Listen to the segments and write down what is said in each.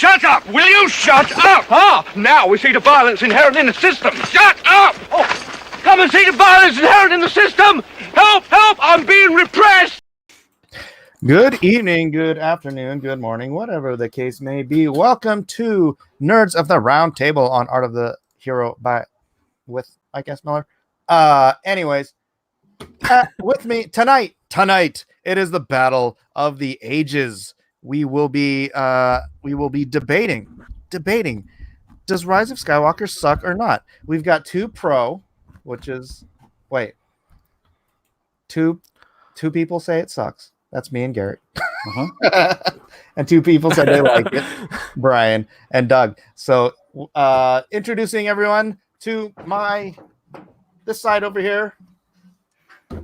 shut up! Will you shut up? Now we see the violence inherent in the system. Shut up! Oh, come and see the violence inherent in the system! Help! Help! I'm being repressed! Good evening, good afternoon, good morning, whatever the case may be. Welcome to Nerds of the Round Table on Art of the Hero with I guess Miller. Anyways, with me tonight, it is the battle of the ages. We will be debating. Does Rise of Skywalker suck or not? We've got two people say it sucks. That's me and Garrett. And two people said they like it, Brian and Doug. So introducing everyone to this side over here,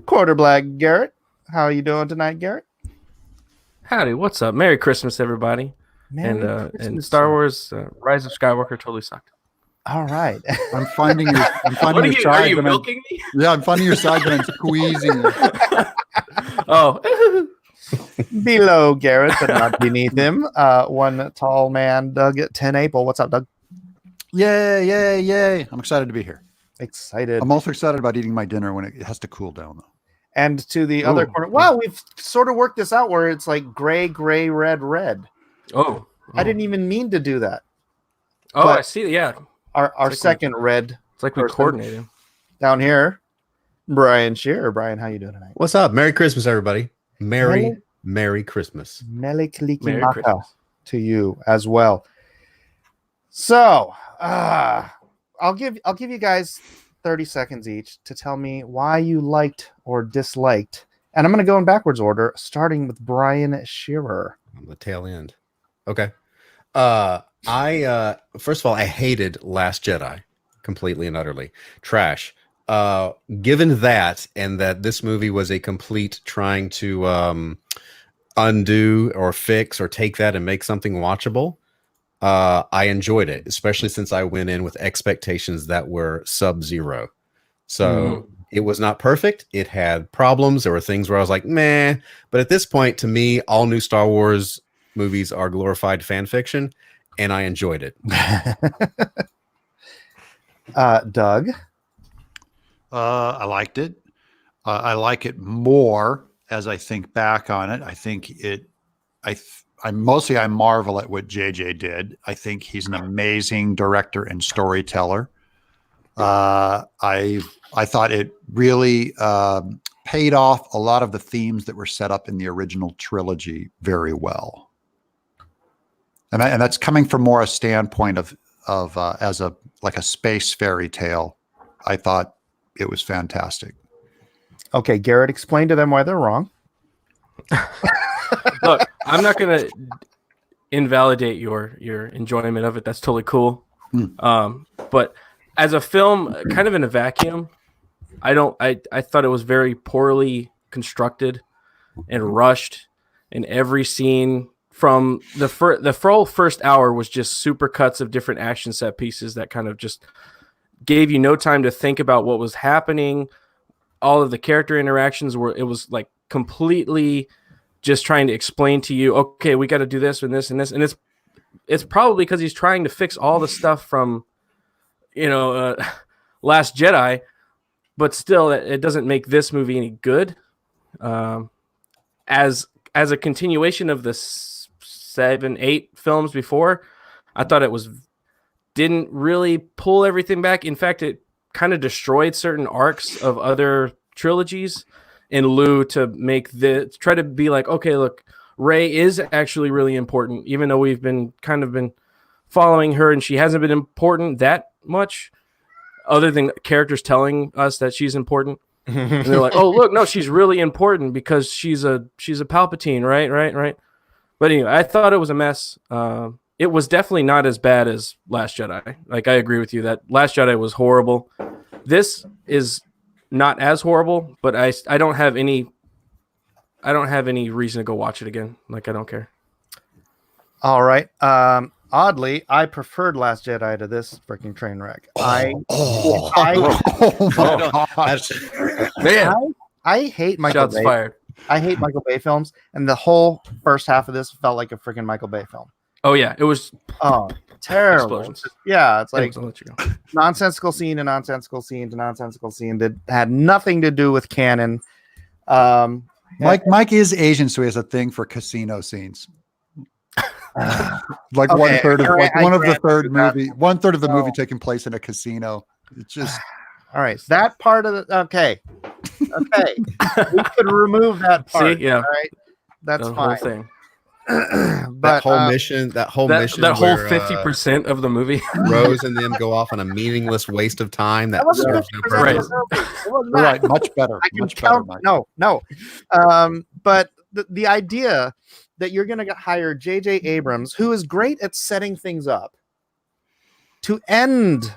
Quarter Black Garrett. How are you doing tonight, Garrett? Howdy, what's up? Merry Christmas, everybody. And Star Wars Rise of Skywalker totally sucked. All right. I'm finding your side. Are you milking me? Yeah, I'm finding your side, but I'm squeezing it. Oh. Below Garrett, but not beneath him, one tall man, Doug TenNapel. What's up, Doug? Yay. I'm excited to be here. Excited. I'm also excited about eating my dinner when it has to cool down, though. And to the other corner. Wow, we've sort of worked this out where it's like gray, red. Oh. I didn't even mean to do that. Oh, but I see. Yeah. Our second red. It's like we coordinated. Down here, Brian Shearer. Brian, how you doing tonight? What's up? Merry Christmas, everybody. Merry Christmas. Merry Christmas to you as well. So, I'll give you guys 30 seconds each to tell me why you liked or disliked. And I'm going to go in backwards order, starting with Brian Shearer. On the tail end. Okay. I first of all, I hated Last Jedi completely and utterly. Trash. Given that, and that this movie was a complete trying to undo or fix or take that and make something watchable, I enjoyed it, especially since I went in with expectations that were sub-zero. So it was not perfect. It had problems. There were things where I was like, meh. But at this point, to me, all new Star Wars movies are glorified fan fiction, and I enjoyed it. Doug? I liked it. I like it more as I think back on it. I think I marvel at what JJ did. I think he's an amazing director and storyteller. I thought it really paid off a lot of the themes that were set up in the original trilogy very well. And that's coming from more a standpoint of as a space fairy tale. I thought it was fantastic. Okay, Garrett, explain to them why they're wrong. Look, I'm not going to invalidate your enjoyment of it. That's totally cool. But as a film, kind of in a vacuum, I thought it was very poorly constructed and rushed. In every scene from the first hour was just super cuts of different action set pieces that kind of just gave you no time to think about what was happening. All of the character interactions it was like completely just trying to explain to you, okay, we got to do this and this and this. And it's probably because he's trying to fix all the stuff from, Last Jedi, but still it doesn't make this movie any good. As a continuation of the 7, 8 films before, I thought it didn't really pull everything back. In fact, it kind of destroyed certain arcs of other trilogies in lieu to try to be like, okay, look, Rey is actually really important, even though we've been following her and she hasn't been important that much other than characters telling us that she's important. And they're like, oh, look, no, she's really important because she's a Palpatine, right. But anyway, I thought it was a mess. It was definitely not as bad as Last Jedi. Like, I agree with you that Last Jedi was horrible. This is not as horrible, but I don't have any reason to go watch it again. Like, I don't care. All right. Oddly, I preferred Last Jedi to this freaking train wreck. I hate Michael Bay. I hate Michael Bay films, and the whole first half of this felt like a freaking Michael Bay film. Oh yeah, it was Oh, terrible. explosions. Yeah, it's like I'll let you go. nonsensical scene to nonsensical scene to nonsensical scene that had nothing to do with canon. Mike is Asian, so he has a thing for casino scenes. Like Okay, one third of I grant you that. one third of the movie No. taking place in a casino. It's just All right, that part of the okay. We could remove that part. See, yeah, All right, that's the whole fine. thing. But That whole mission, that whole That mission, whole where, 50% of the movie. Rose and them go off on a meaningless waste of time. That that wasn't serves no 50% purpose. of the movie. It was you're not. right, much better. I can Much better, count. Mike. No. But the idea that you're going to hire J.J. Abrams, who is great at setting things up, to end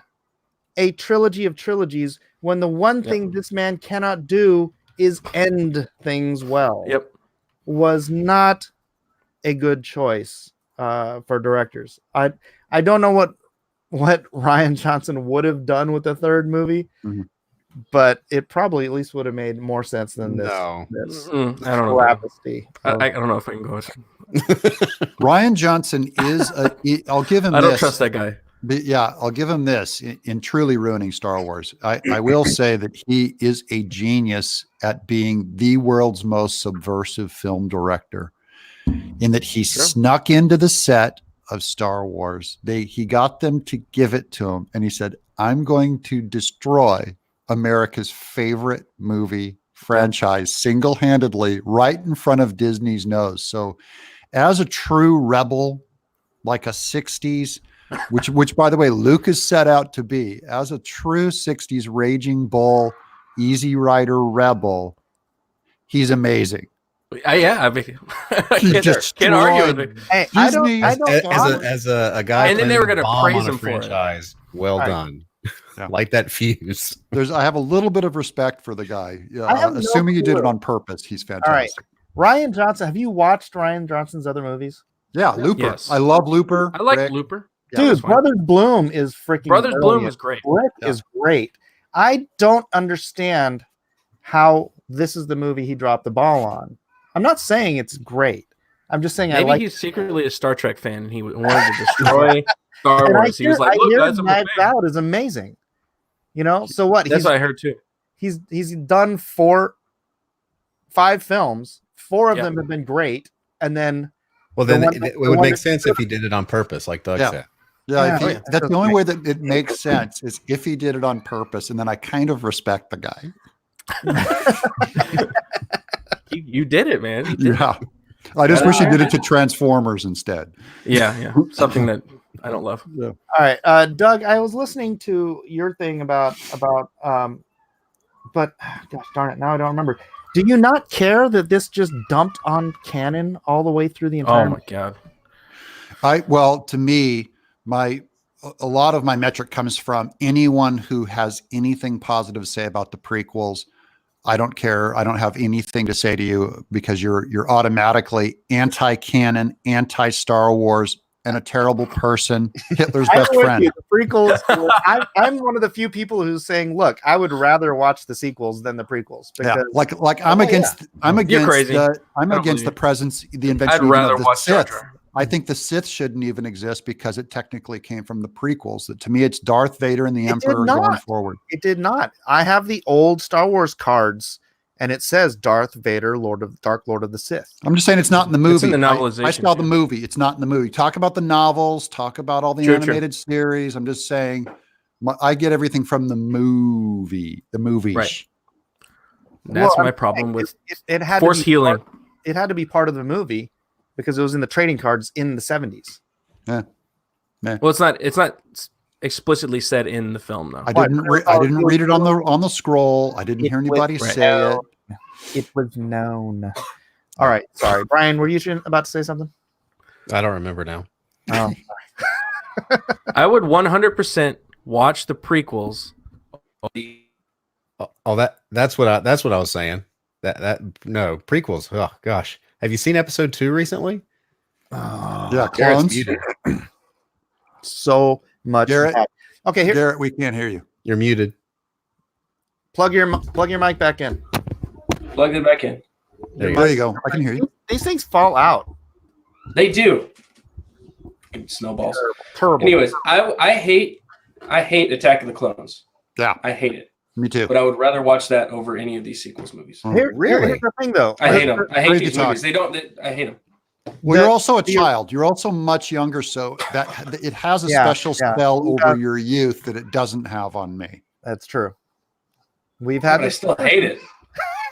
a trilogy of trilogies when the one thing this man cannot do is end things well, Yep. was not a good choice for directors. I don't know what Ryan Johnson would have done with the third movie, but it probably at least would have made more sense than this. No. This I don't know. travesty. I don't know if I can go with. Ryan Johnson is I'll give him I don't this. trust that guy. But yeah, I'll give him this in truly ruining Star Wars. I will say that he is a genius at being the world's most subversive film director, in that he snuck into the set of Star Wars. He got them to give it to him, and he said, "I'm going to destroy America's favorite movie franchise single-handedly right in front of Disney's nose." So, as a true rebel, like a 60s, which by the way, Lucas set out to be, as a true 60s raging bull, easy rider rebel, he's amazing. Yeah, I mean, He can't argue with me. Hey, Disney- I don't As a guy, And then they were going gonna to praise on a him for it. franchise. Well Right. done. Yeah. Light that fuse. I have a little bit of respect for the guy. I have no Assuming he did it clue. on purpose, he's fantastic. All right. Ryan Johnson. Have you watched Ryan Johnson's other movies? Yeah, Looper. Yes. I love Looper. I like Rick. Looper. Yeah, Dude, that's fine. Brothers Bloom is freaking Brothers Bloom brilliant. was great. Rick Yeah. is great. I don't understand how this is the movie he dropped the ball on. I'm not saying it's great. I'm just saying I Maybe like. he's secretly a Star Trek fan and he wanted to destroy Star And Wars. He was like, I "Look, hear guys, I'm a Knives fan." Out is amazing. You know, so what? That's what I heard too. He's done 5 films. 4 of Yeah. them have been great, and then Well, The then one- it the would one make that- sense if he did it on purpose, like Doug Yeah. said. Yeah, Yeah. if he- Oh, yeah. that's the only way that it makes sense is if he did it on purpose, and then I kind of respect the guy. You did it, man. You did it. Yeah, I just wish he did it to Transformers instead. Yeah. Something that I don't love. all right, Doug. I was listening to your thing about but gosh darn it, now I don't remember. Do you not care that this just dumped on canon all the way through the entire? Oh my god. Well, to me, a lot of my metric comes from anyone who has anything positive to say about the prequels. I don't care. I don't have anything to say to you because you're automatically anti-canon, anti-Star Wars, and a terrible person, Hitler's I'm best with friend. you. The prequels. I'm one of the few people who's saying, "Look, I would rather watch the sequels than the prequels." Yeah, Because like I'm Oh, against I'm You're crazy. I'm I don't against believe the you. presence, the I'd invention even rather of the watch Star Sith. Trek. I think the Sith shouldn't even exist because it technically came from the prequels. That to me, it's Darth Vader and the It did Emperor going not. forward. it did not. I have the old Star Wars cards, and it says Darth Vader, Dark Lord of the Sith. I'm just saying it's not in the movie. It's in the I novelization, saw the too. movie. It's not in the movie. Talk about the novels. Talk about all the True. animated series. I'm just saying, I get everything from the movie. The movies. Right. That's Well, my I'm problem saying with it had force to be healing. It had to be part of the movie because it was in the trading cards in the 70s. Well, it's not explicitly said in the film though. I didn't read it on the scroll. I didn't hear anybody was say it. known. It was known. All right, sorry, Brian. Were you about to say something? I don't remember now. Oh, I would 100% watch the prequels. Oh, that's what I was saying. That no prequels. Oh gosh, have you seen episode 2 recently? Yeah, Garrett's clones. muted. so much. Garrett? bad. Okay, here. Garrett, we can't hear you. You're muted. Plug your mic back in. Plug them back in. There you There you go. I can hear you. These things fall out. They do. snowballs. Terrible. Anyways, I hate Attack of the Clones. Yeah, I hate it. me too. But I would rather watch that over any of these sequels movies. Here's the thing, though. I hate them. I hate Crazy these talk. movies. I hate them. Well, you're also a child. You're also much younger, so that it has a special spell over your youth that it doesn't have on me. That's true. We've had. But I still hate it.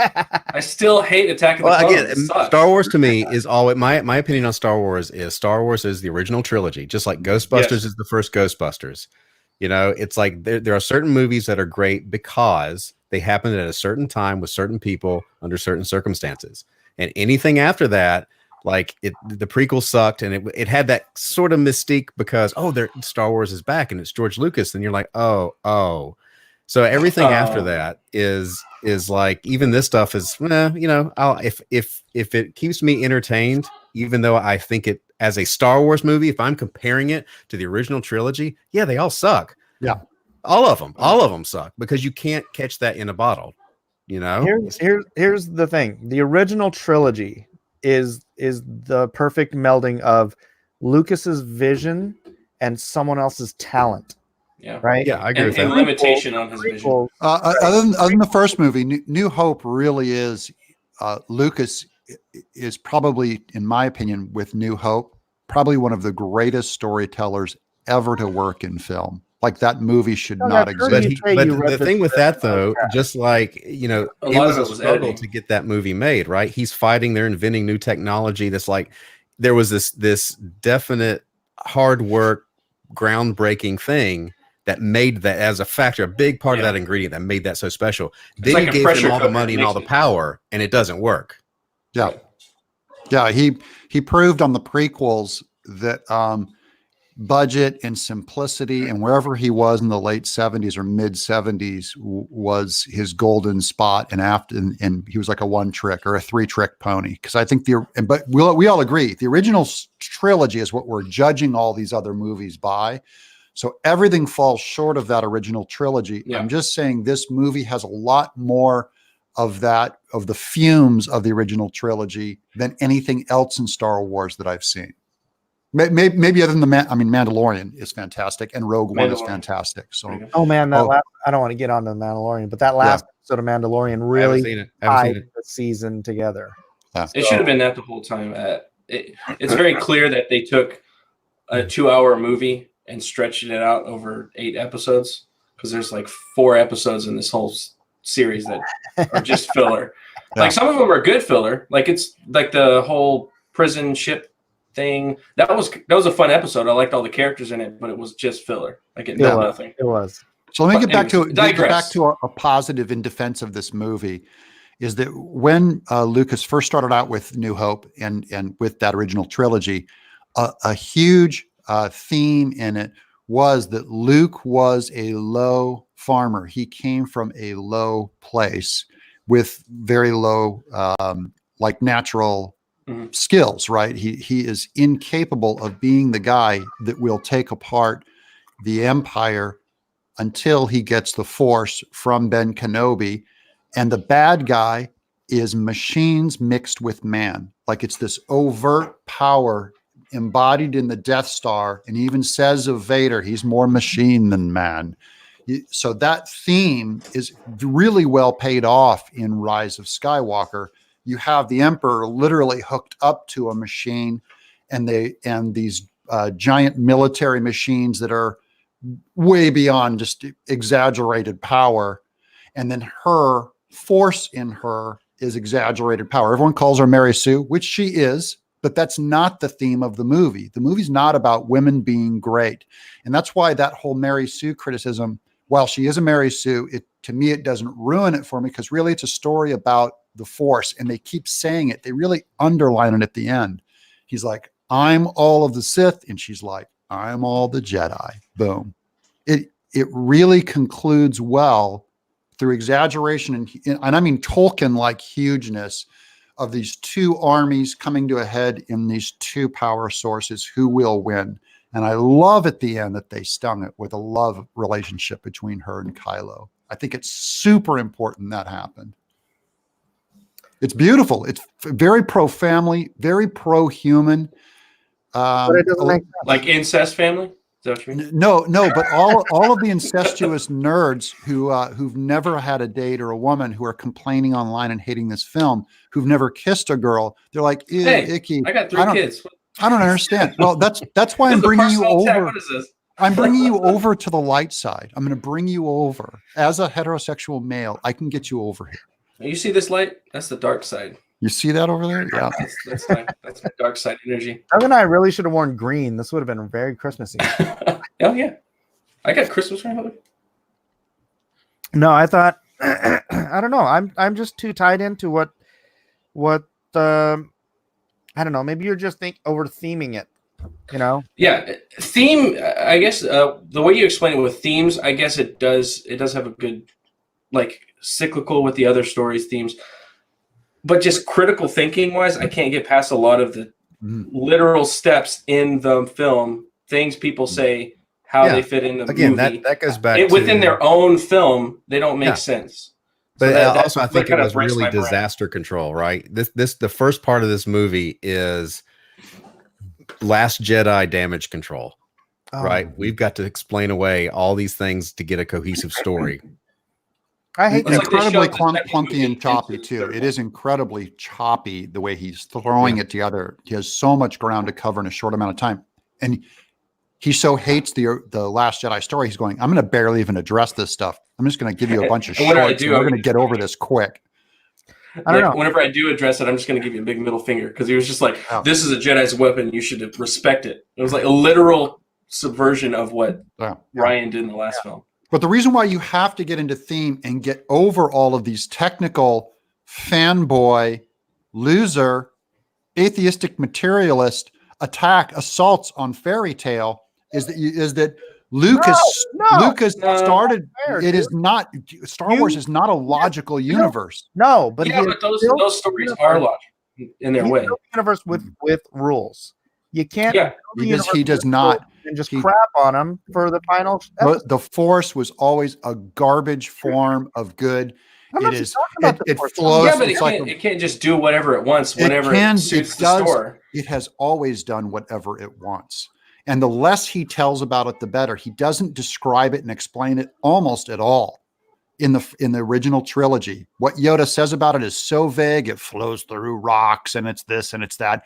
I still hate Attack of the Clones. Again, Star Wars to me is always my opinion on Star Wars is the original trilogy, just like Ghostbusters is the first Ghostbusters. You know, it's like there are certain movies that are great because they happened at a certain time with certain people under certain circumstances, and anything after that, like the prequel sucked, and it had that sort of mystique because Star Wars is back and it's George Lucas, and you're like oh. So everything after that is like, even this stuff is, if it keeps me entertained, even though I think it as a Star Wars movie, if I'm comparing it to the original trilogy, they all suck. Yeah. All of them suck because you can't catch that in a bottle, you know? Here's the thing. The original trilogy is the perfect melding of Lucas's vision and someone else's talent. Yeah. Right. Yeah, I agree with that. And limitation on his vision. Other than the first movie, New Hope really is. Lucas is probably, in my opinion, with New Hope, probably one of the greatest storytellers ever to work in film. Like, that movie should not exist. But the thing with that, though, just like, it was a struggle to get that movie made, right? He's fighting, they're inventing new technology. That's like, there was this definite hard work, groundbreaking thing that made that as a factor, a big part of that ingredient that made that so special. Then like you a gave pressure him all the cooker. money and all the power, and it doesn't work. Yeah. Yeah. He proved on the prequels that budget and simplicity, and wherever he was in the late 70s or mid 70s was his golden spot. And he was like a one trick or a three trick pony. Cause I think but we all agree the original trilogy is what we're judging all these other movies by. So everything falls short of that original trilogy. Yeah. I'm just saying this movie has a lot more of the fumes of the original trilogy than anything else in Star Wars that I've seen. Maybe other than Mandalorian is fantastic and Rogue One is fantastic. So, I don't want to get on to the Mandalorian, but that last episode of Mandalorian really tied the season together. Yeah. It should have been that the whole time. It's very clear that they took a 2-hour movie and stretched it out over 8 episodes, because there's like 4 episodes in this whole series that are just filler. Like, some of them are good filler. Like, it's like the whole prison ship thing. That was a fun episode. I liked all the characters in it, but it was just filler. Like, it meant nothing. It was. So let me get back to a positive in defense of this movie. Is that when Lucas first started out with New Hope and with that original trilogy, a huge theme in it was that Luke was a low farmer. He came from a low place with very low, natural skills, right? He is incapable of being the guy that will take apart the Empire until he gets the Force from Ben Kenobi. And the bad guy is machines mixed with man. Like, it's this overt power embodied in the Death Star, and even says of Vader, he's more machine than man. So that theme is really well paid off in Rise of Skywalker. You have the Emperor literally hooked up to a machine, and these giant military machines that are way beyond just exaggerated power. And then her Force in her is exaggerated power. Everyone calls her Mary Sue, which she is, but that's not the theme of the movie. The movie's not about women being great. And that's why that whole Mary Sue criticism, while she is a Mary Sue, to me, it doesn't ruin it for me, because really it's a story about the Force, and they keep saying it. They really underline it at the end. He's like, I'm all of the Sith, and she's like, I'm all the Jedi. Boom. It really concludes well through exaggeration and I mean Tolkien-like hugeness of these two armies coming to a head in these two power sources. Who will win? And I love at the end that they stung it with a love relationship between her and Kylo. I think it's super important that happened. It's beautiful. It's very pro-family, very pro-human. But it doesn't make sense. Like incest family? Is that what you mean? No, but all of the incestuous nerds who've never had a date or a woman who are complaining online and hating this film, who've never kissed a girl, they're like, ew, Hey, icky. I got 3 kids. I don't understand. Well, that's why I'm This is a bringing you personal attack. over. What is this? I'm bringing you over to the light side. I'm going to bring you over as a heterosexual male. I can get you over here. You see this light? That's the dark side. You see that over there? Yeah. That's my dark side energy. Doug and I really should have worn green. This would have been very Christmassy. Oh yeah, I got Christmas right. No, I thought I don't know. I'm just too tied into what I don't know. Maybe you're just over theming it. You know? Yeah, theme. I guess the way you explain it with themes, I guess it does have a good like cyclical with the other stories themes. But just critical thinking wise, I can't get past a lot of the literal steps in the film, things people say, how they fit in the movie. That goes back within their own film, they don't make sense. But So also, I think it was breaks really my brain. disaster control, right? The first part of this movie is Last Jedi damage control, right? We've got to explain away all these things to get a cohesive story. I hate It's that. like they Incredibly showed the second clunky movie and choppy into too. the It is incredibly choppy the way he's throwing it together. He has so much ground to cover in a short amount of time, and he so hates the Last Jedi story. He's going, I'm going to barely even address this stuff. I'm just going to give you a bunch of And what do I shorts. do? And we're going to get over this quick. I don't know. Whenever I do address it, I'm just going to give you a big middle finger because he was just like, "This is a Jedi's weapon. You should respect it." It was like a literal subversion of what Ryan did in the last film. But the reason why you have to get into theme and get over all of these technical fanboy, loser, atheistic materialist assaults on fairy tale is that Lucas started. It is not Star Wars is not a logical universe. No, but But those stories are logical in their way. Universe with rules. You can't. He does not. And just crap on them for the final. But the Force was always a garbage form of good. It flows. Yeah, but it can't just do whatever it wants whenever it suits the store. It has always done whatever it wants. And the less he tells about it, the better. He doesn't describe it and explain it almost at all in the original trilogy. What Yoda says about it is so vague. It flows through rocks and it's this and it's that.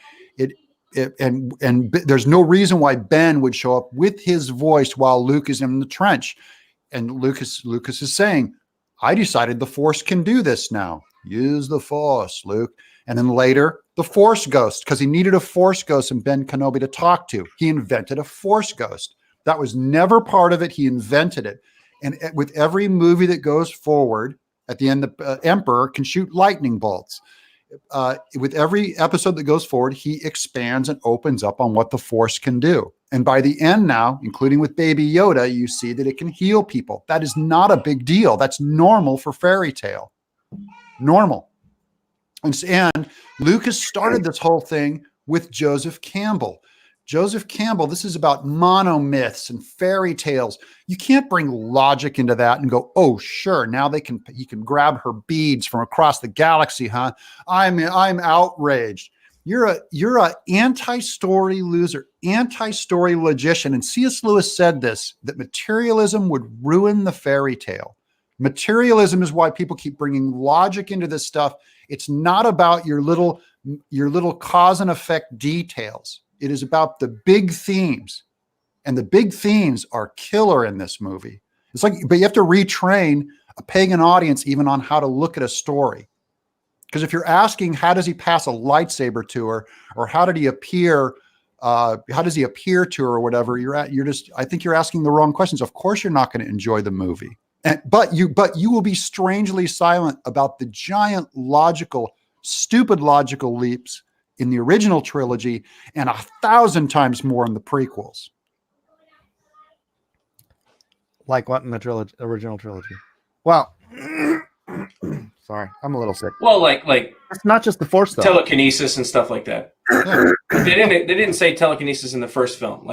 And there's no reason why Ben would show up with his voice while Luke is in the trench. And Lucas is saying, I decided the Force can do this now. Use the Force, Luke. And then later, the Force Ghost, because he needed a Force Ghost and Ben Kenobi to talk to. He invented a Force Ghost. That was never part of it. He invented it. And with every movie that goes forward, at the end, the Emperor can shoot lightning bolts. With every episode that goes forward, he expands and opens up on what the Force can do. And by the end now, including with Baby Yoda, you see that it can heal people. That is not a big deal. That's normal for fairy tale. Normal. And Lucas started this whole thing with Joseph Campbell. Joseph Campbell, this is about monomyths and fairy tales. You can't bring logic into that and go, oh, sure, now he can grab her beads from across the galaxy, huh? I'm outraged. You're a anti-story loser, anti-story logician. And C.S. Lewis said this, that materialism would ruin the fairy tale. Materialism is why people keep bringing logic into this stuff. It's not about your little cause and effect details. It is about the big themes, and the big themes are killer in this movie. It's like, but you have to retrain a pagan audience even on how to look at a story. Because if you're asking, how does he pass a lightsaber to her, or how did he appear? How does he appear to her, or whatever? I think you're asking the wrong questions. Of course, you're not going to enjoy the movie, but you will be strangely silent about the giant stupid logical leaps in the original trilogy, and 1,000 times more in the prequels. Like what in the original trilogy? Well, sorry, I'm a little sick. Well, like it's not just the Force though. Telekinesis and stuff like that. Yeah. They didn't say telekinesis in the first film.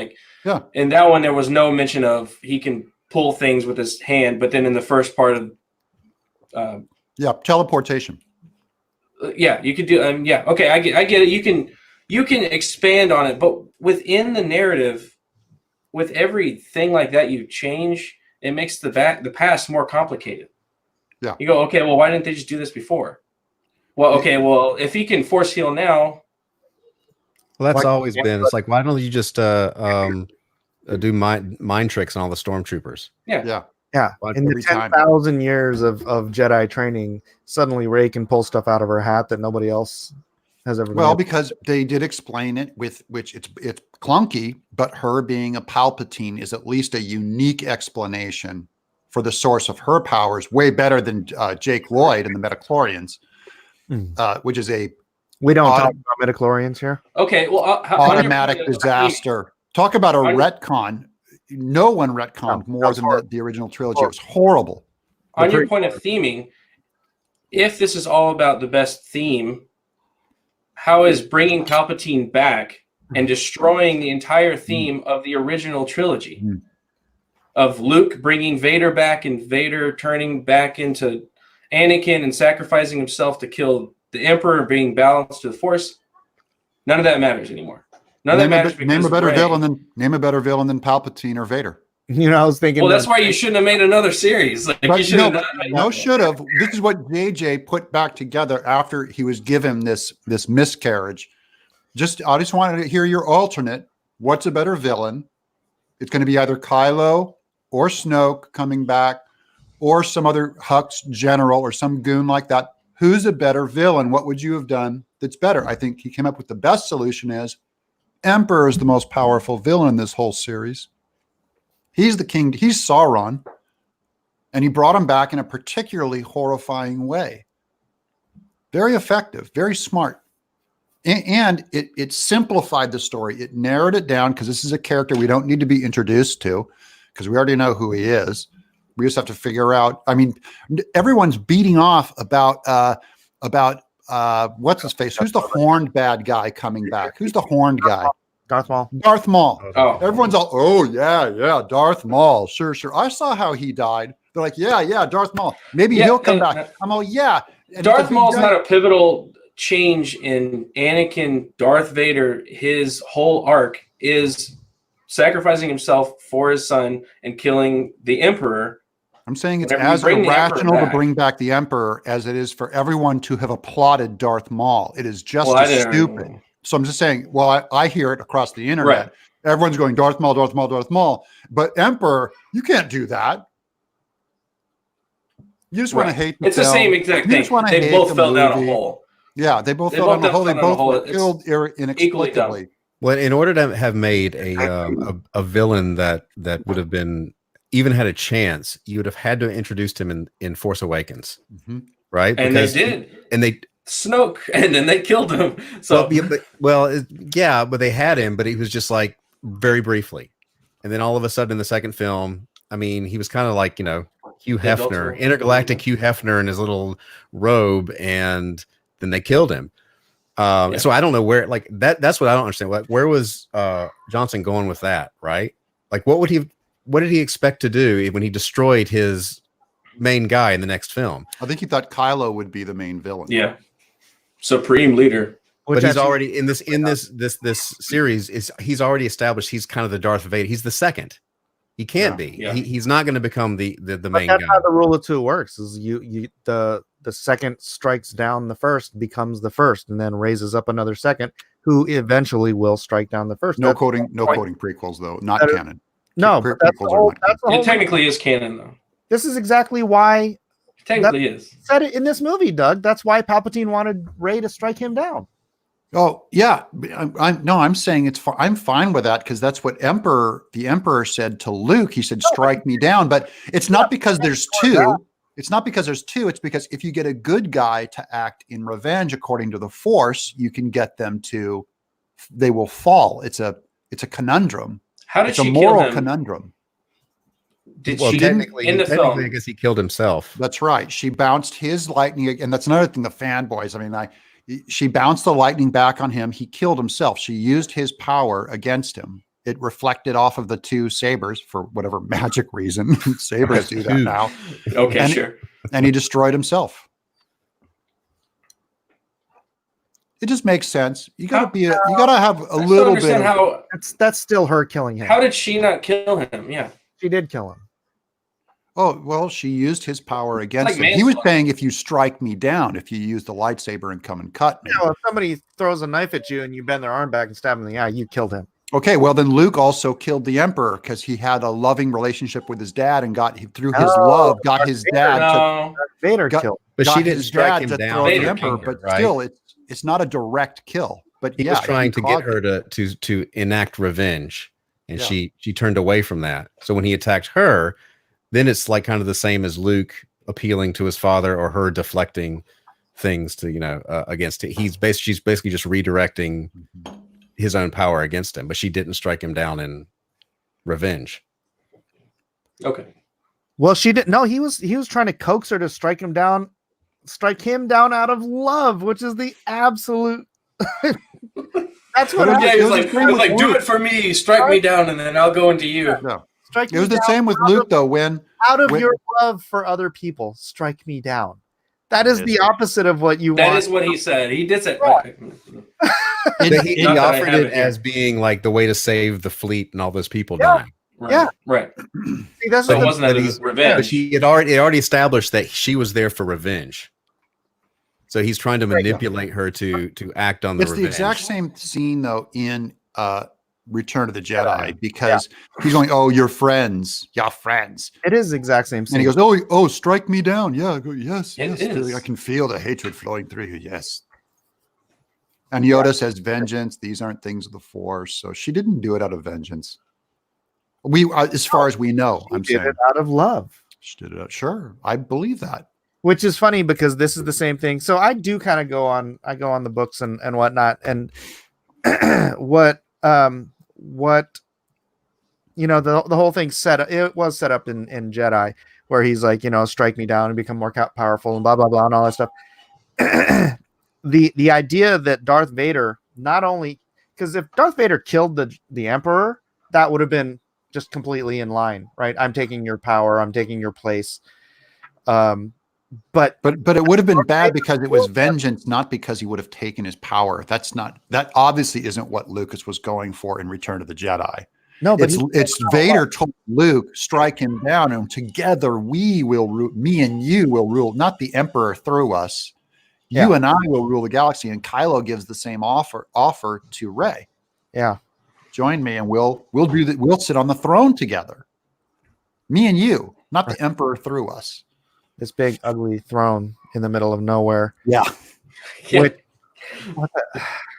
In that one, there was no mention of he can pull things with his hand, but then in the first part of teleportation. You could do. Okay, I get it. You can expand on it, but within the narrative, with everything like that you change, it makes the past more complicated. Yeah. You go, okay, well, why didn't they just do this before? Well, okay, well, if he can force heal now. Well, that's always been. It's like, why don't you just do mind tricks on all the stormtroopers? Yeah. Yeah, in the 10,000 years of Jedi training, suddenly Rey can pull stuff out of her hat that nobody else has ever. Well, because they did explain it with which it's clunky, but her being a Palpatine is at least a unique explanation for the source of her powers, way better than Jake Lloyd and the Metachlorians, which is a we don't talk about Metachlorians here. Okay, well, automatic disaster. Talk about a retcon. No one retconned more than the original trilogy. It was horrible. On your point of theming, if this is all about the best theme, how is bringing Palpatine back and destroying the entire theme of the original trilogy? Of Luke bringing Vader back and Vader turning back into Anakin and sacrificing himself to kill the Emperor, being balanced to the Force. None of that matters anymore. Name a better villain than Palpatine or Vader. You know, I was thinking. Well, that's why you shouldn't have made another series. Like, you should have should have. This is what JJ put back together after he was given this miscarriage. I just wanted to hear your alternate. What's a better villain? It's going to be either Kylo or Snoke coming back, or some other Hux general or some goon like that. Who's a better villain? What would you have done that's better? I think he came up with the best solution is Emperor is the most powerful villain in this whole series. He's the king. He's Sauron. And he brought him back in a particularly horrifying way. Very effective, very smart. And it simplified the story. It narrowed it down because this is a character we don't need to be introduced to because we already know who he is. We just have to figure out. I mean, everyone's beating off about what's his face? Who's the horned bad guy coming back? Who's the horned guy? Darth Maul. Darth Maul. Oh. Everyone's all, oh, yeah, Darth Maul. Sure. I saw how he died. They're like, yeah, Darth Maul. Maybe he'll come back. I'm all, yeah. And Darth Maul's not a pivotal change in Anakin, Darth Vader. His whole arc is sacrificing himself for his son and killing the Emperor. I'm saying it's as irrational to bring back the Emperor as it is for everyone to have applauded Darth Maul. It is just stupid. So I'm just saying, I hear it across the internet. Right. Everyone's going, Darth Maul, Darth Maul, Darth Maul. But Emperor, you can't do that. You just want to hate the It's film. The same exact thing. They both fell down a hole. Yeah, they both fell down a hole. They both were killed inexplicably. Well, in order to have made a villain that would have been even had a chance, you would have had to introduce him in Force Awakens, right? And they did. And they Snoke, and then they killed him. So but they had him, but he was just like very briefly, and then all of a sudden in the second film, I mean, he was kind of like Hugh Hefner, intergalactic Hugh Hefner in his little robe, and then they killed him. So I don't know where that's what I don't understand. Where was Johnson going with that? Right? Like, what did he expect to do when he destroyed his main guy in the next film? I think he thought Kylo would be the main villain. Yeah. Supreme leader. But he's already in this series he's already established he's kind of the Darth Vader. He's the second. He can't be. Yeah. He's not going to become the main guy. That's how the rule of two works. Is the second strikes down the first, becomes the first, and then raises up another second, who eventually will strike down the first. No quoting prequels though, not canon. No, but that's it technically is canon though. This is exactly why. Technically is. Said it in this movie, Doug. That's why Palpatine wanted Rey to strike him down. Oh yeah, I'm saying I'm fine with that because that's what the Emperor said to Luke. He said, "Strike me down," but it's not because there's two. It's not because there's two. It's because if you get a good guy to act in revenge according to the Force, you can get them to. They will fall. It's a conundrum. How did it's a moral conundrum. Technically, I guess he killed himself. That's right. She bounced his lightning, and that's another thing. The fanboys. I mean, she bounced the lightning back on him. He killed himself. She used his power against him. It reflected off of the two sabers for whatever magic reason. Sabers do that now. Okay, sure. And he destroyed himself. It just makes sense. You gotta have a little bit of how That's still her killing him. how did she not kill him? Yeah. She did kill him. Oh, well, she used his power against like him. He was manslaughter. saying if you strike me down, if you use the lightsaber and come and cut me. You know, if somebody throws a knife at you and you bend their arm back and stab him in the eye, you killed him. Okay, well then Luke also killed the Emperor because he had a loving relationship with his dad and through his love got his dad to No. Vader Got- killed. But got she didn't his strike dad him to down. throw the Vader Emperor, killed but right? still it's not a direct kill. But He yeah, was trying to get caused her it. to enact revenge, and Yeah. she turned away from that. So when he attacked her, then it's like kind of the same as Luke appealing to his father or her deflecting things to against it. She's basically just redirecting his own power against him, but she didn't strike him down in revenge. Okay. Well, she didn't. No, he was trying to coax her to strike him down out of love, which is the absolute. That's what But Yeah, happened. he It was was like, the same with do Luke. it for me, strike me down, and then I'll go into you. Yeah. Strike It was me the down same with out Luke of- though when out of when- your love for other people. Strike me down. That is Yes. the opposite of what you That want. is what he said. He did say. He Not that I offered have it it here. as being like the way to save the fleet and all those people Yeah. dying. Right, Yeah. Right. See, that's So the- it wasn't that But it was but revenge. she it already established that she was there for revenge. So he's trying to manipulate her to act on the it's the revenge. exact same scene though in Return of the Jedi because he's going, "Oh, your friends. it is the exact same And scene. he goes, "Oh, strike me down." Yeah, I go, yes, It yes. is. I can feel the hatred flowing through you. Yes. And Yoda says, "Vengeance. These aren't things of the Force." So she didn't do it out of vengeance. As far as we know, She I'm did saying it out of love. she did it out. Sure, I believe that. Which is funny because this is the same thing. So I do kind of go on the books and whatnot. And what the whole thing it was set up in Jedi where he's like, strike me down and become more powerful and blah, blah, blah, and all that stuff. The idea that Darth Vader, not only because if Darth Vader killed the Emperor, that would have been just completely in line, right? I'm taking your power. I'm taking your place. But it would have been bad because it was vengeance, not because he would have taken his power. That obviously isn't what Lucas was going for in Return of the Jedi. no, but It's Vader told Luke, strike him down, and together we will rule. Me and you will rule, not the Emperor through us. You Yeah. and I will rule the galaxy. And Kylo gives the same offer to Rey. yeah. Join me, and we'll do that. We'll sit on the throne together. Me and you, not the Emperor through us. This big ugly throne in the middle of nowhere. Yeah. Yeah. Which-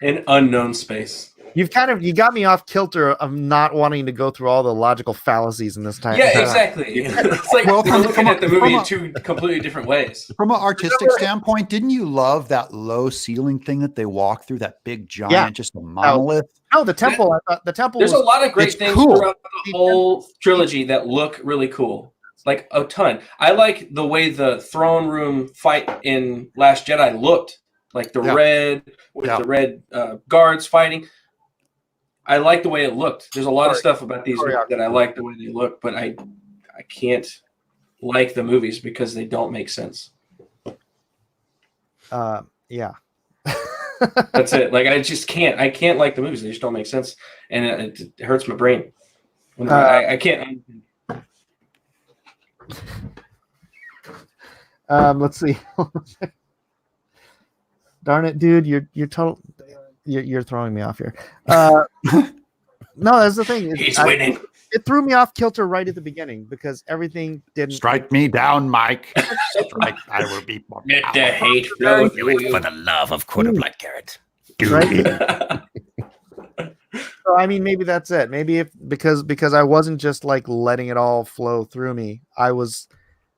In unknown space. you got me off kilter of not wanting to go through all the logical fallacies in this time. Yeah, exactly. It's like Well, we're from- looking from a- at the movie from in a- two completely different ways. From an artistic standpoint, didn't you love that low ceiling thing that they walk through? That big giant, just a monolith. No, the temple. I thought the temple. There's a was, lot of great it's things cool. throughout the whole trilogy that look really cool. Like a ton. I like the way the throne room fight in Last Jedi looked. Like the Yeah. red with Yeah. the red guards fighting. I like the way it looked. There's a lot of stuff about these that I like the way they look, but I can't like the movies because they don't make sense. yeah. That's it. Like I just can't. I can't like the movies. They just don't make sense, and it hurts my brain. I can't. Let's see. Darn it, dude! You're throwing me off here. No, that's the thing. He's winning. It threw me off kilter right at the beginning because everything didn't. Strike me down, Mike. Strike. I will be more Let the hate flow Do it for the love of quarter black Garrett. Right? So I mean, maybe that's it. Maybe because I wasn't just like letting it all flow through me. I was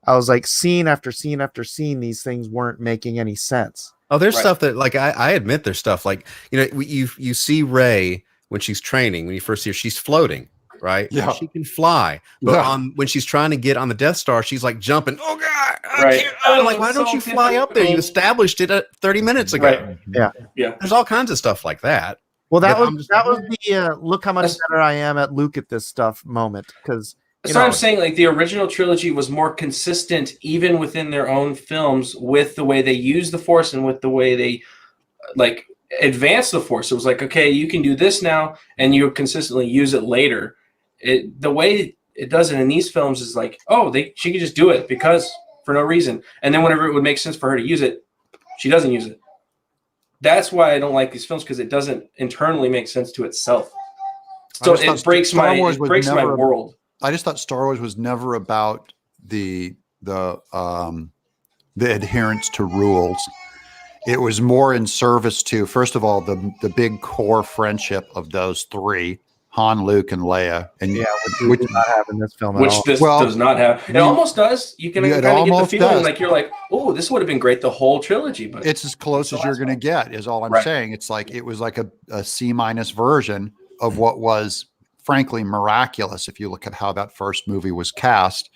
like scene after scene after scene. These things weren't making any sense. Oh, there's Right. stuff that like I admit there's stuff like you see Rey when she's training, when you first see her, she's floating, right? Yeah. She can fly. But Yeah. when she's trying to get on the Death Star, she's like jumping. Oh god, I Right. can't. I'm like, Oh, why it's don't so you fly up there? You difficult. established it 30 minutes ago. Right. Yeah. There's all kinds of stuff like that. Well, that But I'm was just- the look how much That's- better I am at Luke at this stuff moment because That's what I'm saying. Like the original trilogy was more consistent, even within their own films, with the way they use the Force and with the way they like advance the Force. It was like, okay, you can do this now, and you consistently use it later. The way it does it in these films is like, oh, she can just do it because for no reason, and then whenever it would make sense for her to use it, she doesn't use it. That's why I don't like these films, because it doesn't internally make sense to itself. So it breaks my world. I just thought Star Wars was never about the adherence to rules. It was more in service to, first of all, the big core friendship of those three, Han, Luke, and Leia. And which does not have in this film at all. Does not have. It almost does. You can kind of get the feeling like you're like, oh, this would have been great the whole trilogy. But it's as close as you're going to get, is all I'm saying. It's like it was like a C- version of what was, frankly, miraculous. If you look at how that first movie was cast,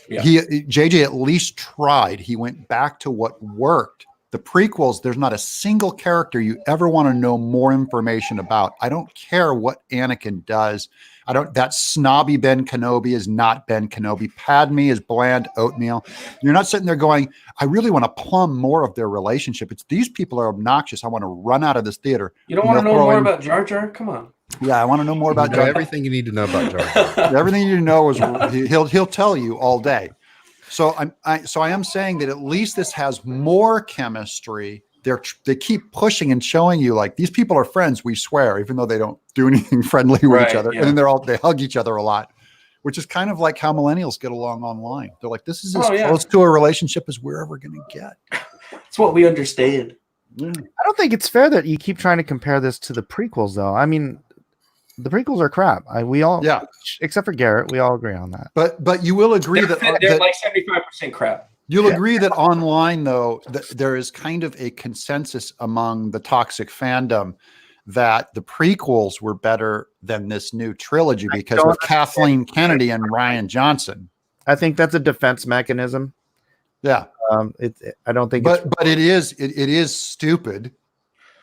JJ at least tried. He went back to what worked. The prequels, there's not a single character you ever want to know more information about. I don't care what Anakin does. That snobby Ben Kenobi is not Ben Kenobi. Padme is bland oatmeal. You're not sitting there going, I really want to plumb more of their relationship. It's these people are obnoxious. I want to run out of this theater. You don't want to know more about Jar Jar? Come on. Yeah, I want to know more about Jar Jar. Everything you need to know about Jar Jar. Everything you need to know is he'll tell you all day. So I am saying that at least this has more chemistry. They keep pushing and showing you like these people are friends. We swear, even though they don't do anything friendly with each other, and then they hug each other a lot, which is kind of like how millennials get along online. They're like, this is as close to a relationship as we're ever going to get. It's what we understand. I don't think it's fair that you keep trying to compare this to the prequels, though. I mean, the prequels are crap. We all, except for Garrett, we all agree on that. But you will agree they're like 75% crap. You'll agree that online, though, there is kind of a consensus among the toxic fandom that the prequels were better than this new trilogy because of Kathleen Kennedy and Rian Johnson. I think that's a defense mechanism. Yeah. I don't think, but it is stupid.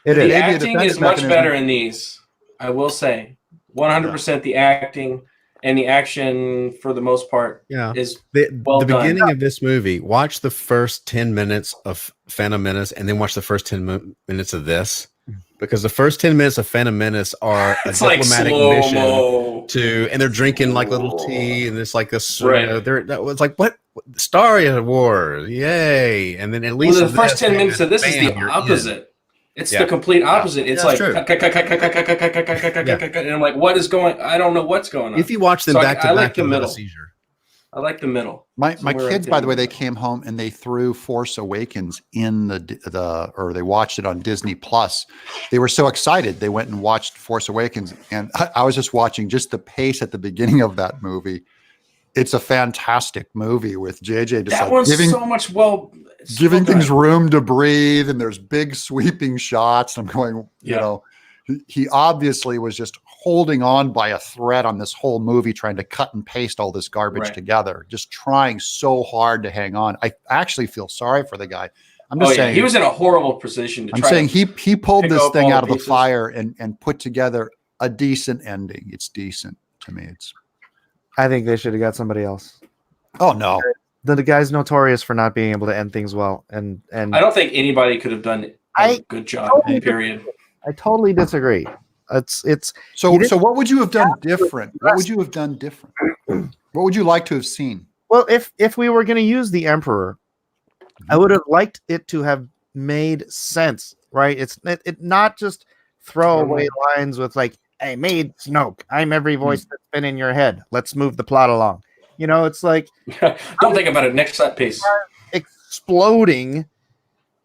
The acting is much better in these. I will say, 100% the acting and the action for the most part is well the done. beginning of this movie. Watch the first 10 minutes of Phantom Menace, and then watch the first 10 minutes of this, because the first 10 minutes of Phantom Menace are a diplomatic mission and they're drinking like little tea, and it's like this. That was like what Star Wars, yay! And then at least the first 10 minutes of this is the opposite. It's the complete opposite. It's like, and I'm like, what is going? I don't know what's going on. If you watch them back to back, like the middle. I like the middle. My kids, by the way, they came home and they threw Force Awakens in or they watched it on Disney Plus. They were so excited. They went and watched Force Awakens, and I was just watching just the pace at the beginning of that movie. It's a fantastic movie with JJ just that one's giving so much giving things room to breathe, and there's big sweeping shots. I'm going, you know, he obviously was just holding on by a thread on this whole movie, trying to cut and paste all this garbage together, just trying so hard to hang on. I actually feel sorry for the guy. I'm just saying he was in a horrible position. I'm saying he pulled this thing out of the fire and put together a decent ending. It's decent to me. I think they should have got somebody else. Oh no. The guy's notorious for not being able to end things well, and I don't think anybody could have done a good job. Period. I totally disagree. It's so what would you have done different? What would you have done different? What would you like to have seen? Well, if we were going to use the Emperor, I would have liked it to have made sense, right? It's not just throwaway lines with like, "I made Snoke. I'm every voice that's been in your head. Let's move the plot along." You know, it's like don't think about it. Next set piece exploding,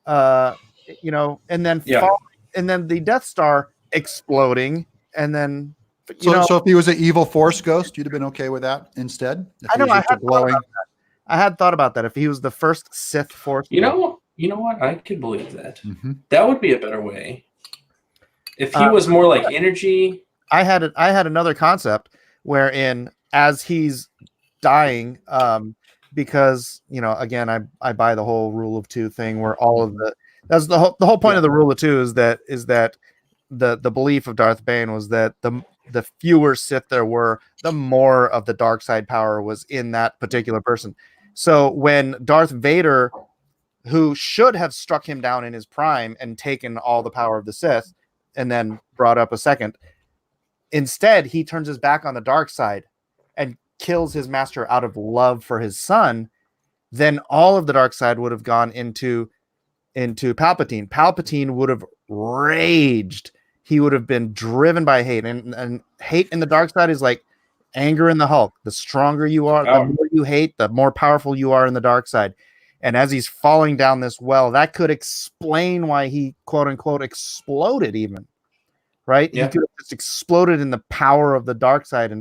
you know, and then and then the Death Star exploding, and then so if he was an evil Force ghost, you'd have been okay with that instead. I know. I had thought about that. If he was the first Sith Force, you know what? I could believe that. Mm-hmm. That would be a better way. If he was more like energy. I had another concept wherein as he's dying, because you know, again, I buy the whole rule of two thing where all of that's the whole point of the rule of two is that the belief of Darth Bane was that the fewer Sith there were, the more of the dark side power was in that particular person. So when Darth Vader who should have struck him down in his prime and taken all the power of the Sith and then brought up a second. Instead, he turns his back on the dark side and kills his master out of love for his son. Then all of the dark side would have gone into Palpatine. Palpatine would have raged. He would have been driven by hate. And hate in the dark side is like anger in the Hulk. The stronger you are, the more you hate, the more powerful you are in the dark side. And as he's falling down this well, that could explain why he, quote unquote, exploded even. Right? Yeah. He could have just exploded in the power of the dark side,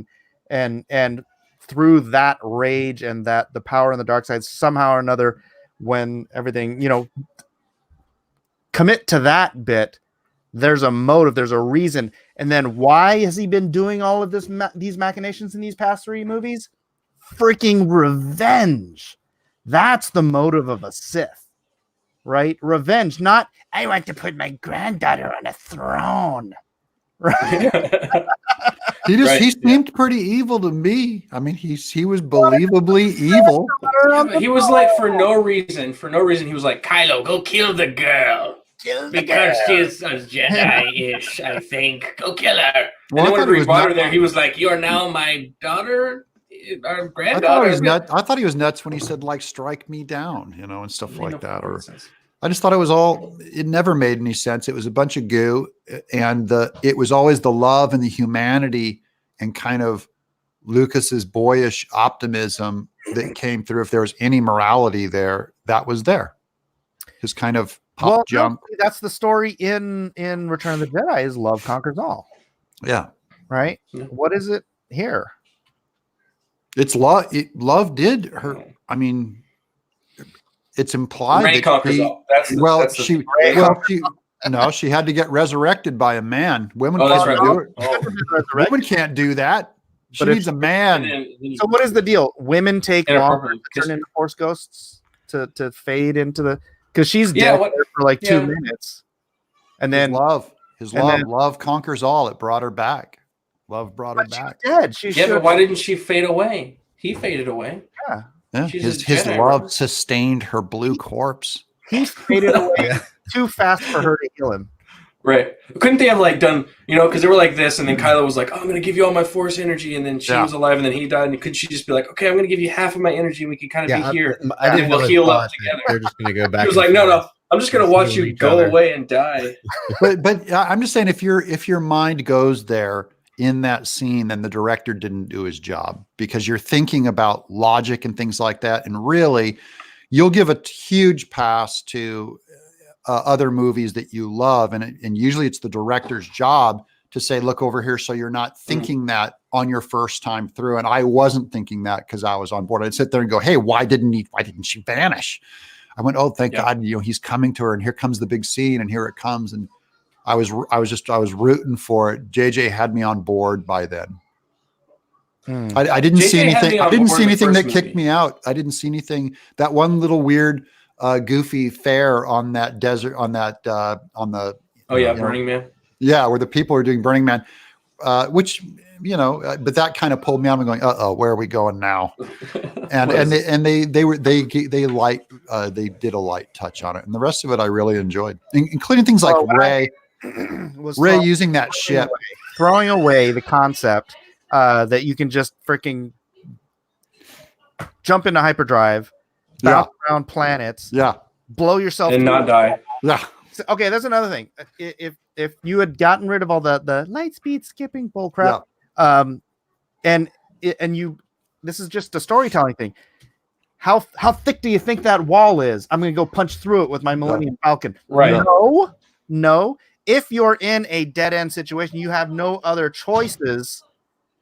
and through that rage and that the power in the dark side, somehow or another, when everything, commit to that bit, there's a motive, there's a reason. And then why has he been doing all of these machinations in these past 3 movies? Freaking revenge. That's the motive of a Sith, right? Revenge, not I want to put my granddaughter on a throne. Right? He seemed pretty evil to me. I mean, he was believably evil. Yeah, he was like, for no reason, he was like, Kylo, go kill the girl. Because she's a Jedi-ish, I think. Go kill her. Well, and then when we brought her there, he was like, "You're now my daughter, our granddaughter." I thought he was nuts when he said, like, strike me down, and stuff like that. Or I just thought it never made any sense. It was a bunch of goo, and it was always the love and the humanity and kind of Lucas's boyish optimism that came through. If there was any morality there, that was there. His kind of pop jump. No, that's the story in Return of the Jedi, is love conquers all. Yeah. Right? Yeah. What is it here? It's love. Love did her. I mean, it's implied Ray that conquers all. she had to get resurrected by a man. Women Oh, that's can't right. do it. Oh. Women can't do that. She But needs a man. So what is the deal? Women take longer Inappropriate. to turn into Force ghosts to fade into the, because she's dead for like 2 minutes, and then His love conquers all. It brought her back. Love brought her back. Dead. But why didn't she fade away? He faded away. Yeah. She's His a Jedi, love right? sustained her blue corpse. He faded away too fast for her to heal him. Right. Couldn't they have like done, because they were like this, and then Kylo was like, "Oh, I'm going to give you all my Force energy," and then she was alive, and then he died, and could she just be like, "Okay, I'm going to give you half of my energy, and we can kind of be here, and we'll heal up together." They're just going to go back. He was like, "No, I'm just going to watch you go away and die." But I'm just saying, if your mind goes there in that scene, then the director didn't do his job, because you're thinking about logic and things like that, and really, you'll give a huge pass to other movies that you love, and usually it's the director's job to say, look over here, so you're not thinking that on your first time through. And I wasn't thinking that because I was on board. I'd sit there and go, hey, why didn't she vanish? I went, oh, thank God, he's coming to her, and here comes the big scene, and here it comes. And I was rooting for it. JJ had me on board by then. I didn't see anything. I didn't see anything that kicked me out. I didn't see anything. That one little weird goofy fair on that desert, on the Burning Man. Yeah, where the people are doing Burning Man, which but that kind of pulled me out. I'm going, where are we going now? And they did a light touch on it, and the rest of it I really enjoyed, including things like Rey using that ship, throwing away the concept that you can just freaking jump into hyperdrive. Bounce around planets, blow yourself and not die. Okay, that's another thing. If you had gotten rid of all the light speed skipping bullcrap, and this is just a storytelling thing. How thick do you think that wall is? I'm going to go punch through it with my Millennium Falcon. Right? No. If you're in a dead end situation, you have no other choices.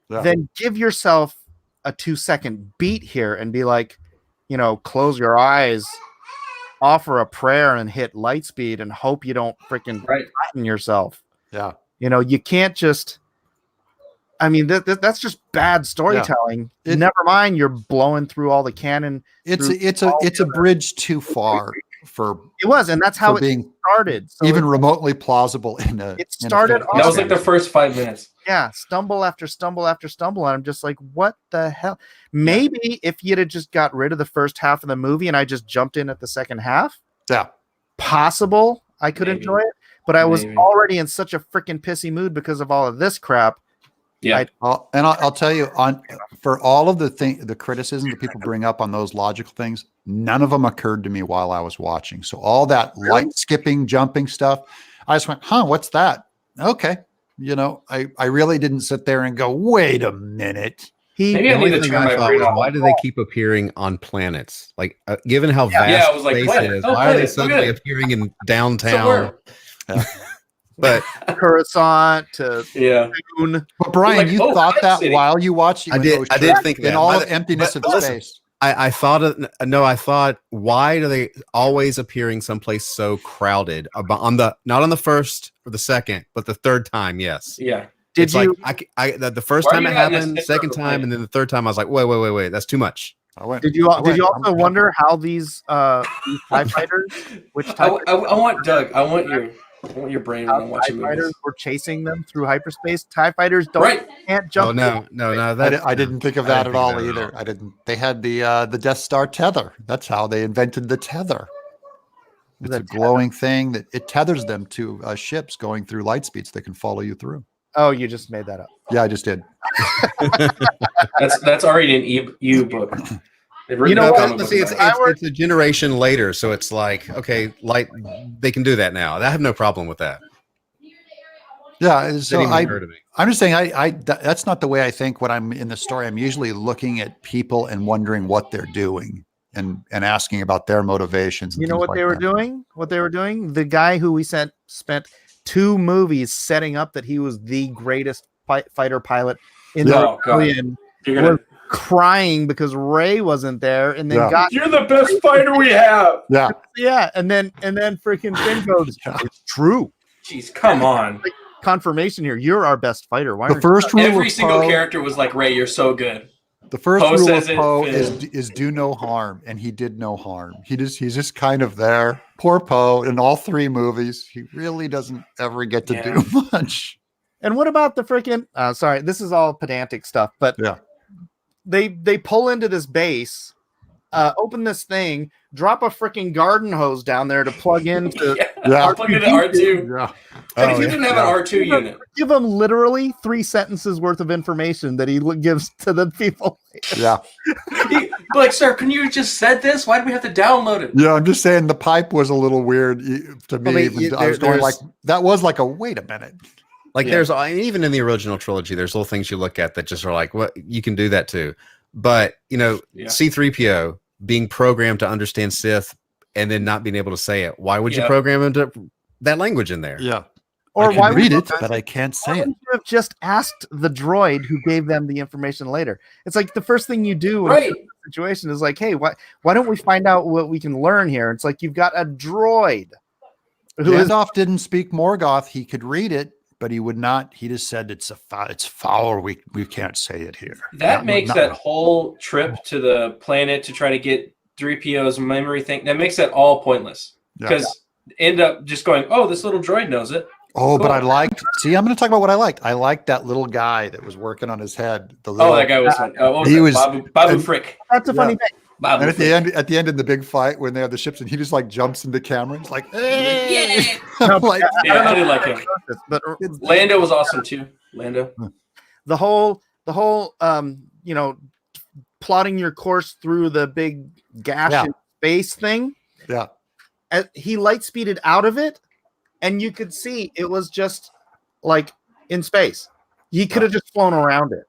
Then give yourself a 2-second beat here and be like, close your eyes, offer a prayer, and hit light speed and hope you don't freaking flatten yourself. Yeah. You can't just, that's just bad storytelling. Never mind, you're blowing through all the canon. It's a bridge too far for it was, and that's how it started. So even remotely plausible it started. That was like the first 5 minutes. Yeah, stumble after stumble after stumble, and I'm just like, what the hell? Maybe if you'd have just got rid of the first half of the movie and I just jumped in at the second half, Yeah. possible I could Maybe. enjoy it, but I was Maybe. already in such a freaking pissy mood because of all of this crap. Yeah. I'll tell you for all of the criticisms that people bring up on those logical things, none of them occurred to me while I was watching. So all that light skipping, jumping stuff, I just went, what's that? Okay. I really didn't sit there and go, wait a minute. Maybe I The only need to thing turn I my thought brain was, off. why do they keep appearing on planets? Like, given how vast Yeah, I was like, space planet. is, Oh, why are they planet. suddenly Okay. appearing in downtown? Somewhere. But Coruscant to Yeah. Moon. But Brian, Like, you oh, thought Planet that City. while you watched it. I did think that. in all But- the emptiness but of listen, space. I thought I thought, why do they always appearing someplace so crowded not on the first or the second, but the third time? Yes. Yeah. Did It's you like the first Why are time you it not in the happened, center second of the time, planet? and then the third time I was like, wait, that's too much. did you also wonder how these TIE fighters, which I type want Doug. I want your brain when I'm TIE watching movies. fighters were chasing them through hyperspace? TIE fighters Right. can't jump. Oh no, I didn't think of that at all either. All. I didn't. They had the Death Star tether. That's how they invented the tether. It's The a glowing thing that it tethers them to ships going through light speeds that can follow you through. Oh, you just made that up. Yeah, I just did. That's already an e-book. They've written know a what? comic But book see, about it. it's a generation later, so it's like, okay, they can do that now. I have no problem with that. Yeah, Didn't so even occur to me. I'm just saying, that's not the way I think when I'm in the story. I'm usually looking at people and wondering what they're doing and asking about their motivations. And You know things what like they were that. doing? What they were doing? The guy who we spent 2 movies setting up that he was the greatest fighter pilot in the Oh, God. rebellion You're gonna. was crying because Ray wasn't there, and then Yeah. You're the best fighter we have. Yeah, and then freaking Finn goes, Yeah. "It's true." Jeez, come on. Confirmation here. You're our best fighter. Why the aren't you? first rule Every of single Poe, character was like, Ray, you're so good. the first Poe rule of says it, Poe Finn. is do no harm, and he did no harm. He's just kind of there. Poor Poe in all 3 movies. He really doesn't ever get to do much. And what about the freaking? Sorry, this is all pedantic stuff, but Yeah. they pull into this base, open this thing, drop a freaking garden hose down there to plug into. Yeah. Plug into R2. Yeah. And if you didn't have an R2 unit. Give him literally 3 sentences worth of information that he gives to the people. Yeah. Like, sir, can you just said this? Why do we have to download it? Yeah, I'm just saying the pipe was a little weird to me. I mean, I was going there's- like, that was like a, wait a minute. Like Yeah. there's even in the original trilogy, there's little things you look at that just are like, what you can do that too. But Yeah. C-3PO being programmed to understand Sith and then not being able to say it. Why would you Yeah. program him to that language in there? Yeah. Or I can why read would it, but I can't say why it. wouldn't you have just asked the droid who gave them the information later? It's like the first thing you do in Right. a situation is like, hey, why don't we find out what we can learn here? It's like you've got a droid who is Gandalf didn't speak Morgoth. He could read it, but he would not. He just said it's foul. We can't say it here. That makes that whole trip to the planet to try to get 3PO's memory thing, that makes that all pointless. Yeah. Because end up just going, oh, this little droid knows it. Oh, but Cool. I liked. See, I'm going to talk about what I liked. I liked that little guy that was working on his head. The Oh, little, that guy was fun. What was He that? was- Babu and- Frick. that's a funny thing. Babu And at Frick. the end in the big fight when they have the ships, and he just like jumps into camera. He's like, hey! Yeah. I'm like, Yeah, I did like him. But Lando was awesome too. Lando. the whole plotting your course through the big gash Yeah. in space thing, yeah, he light speeded out of it, and you could see it was just like in space. He could have just flown around it.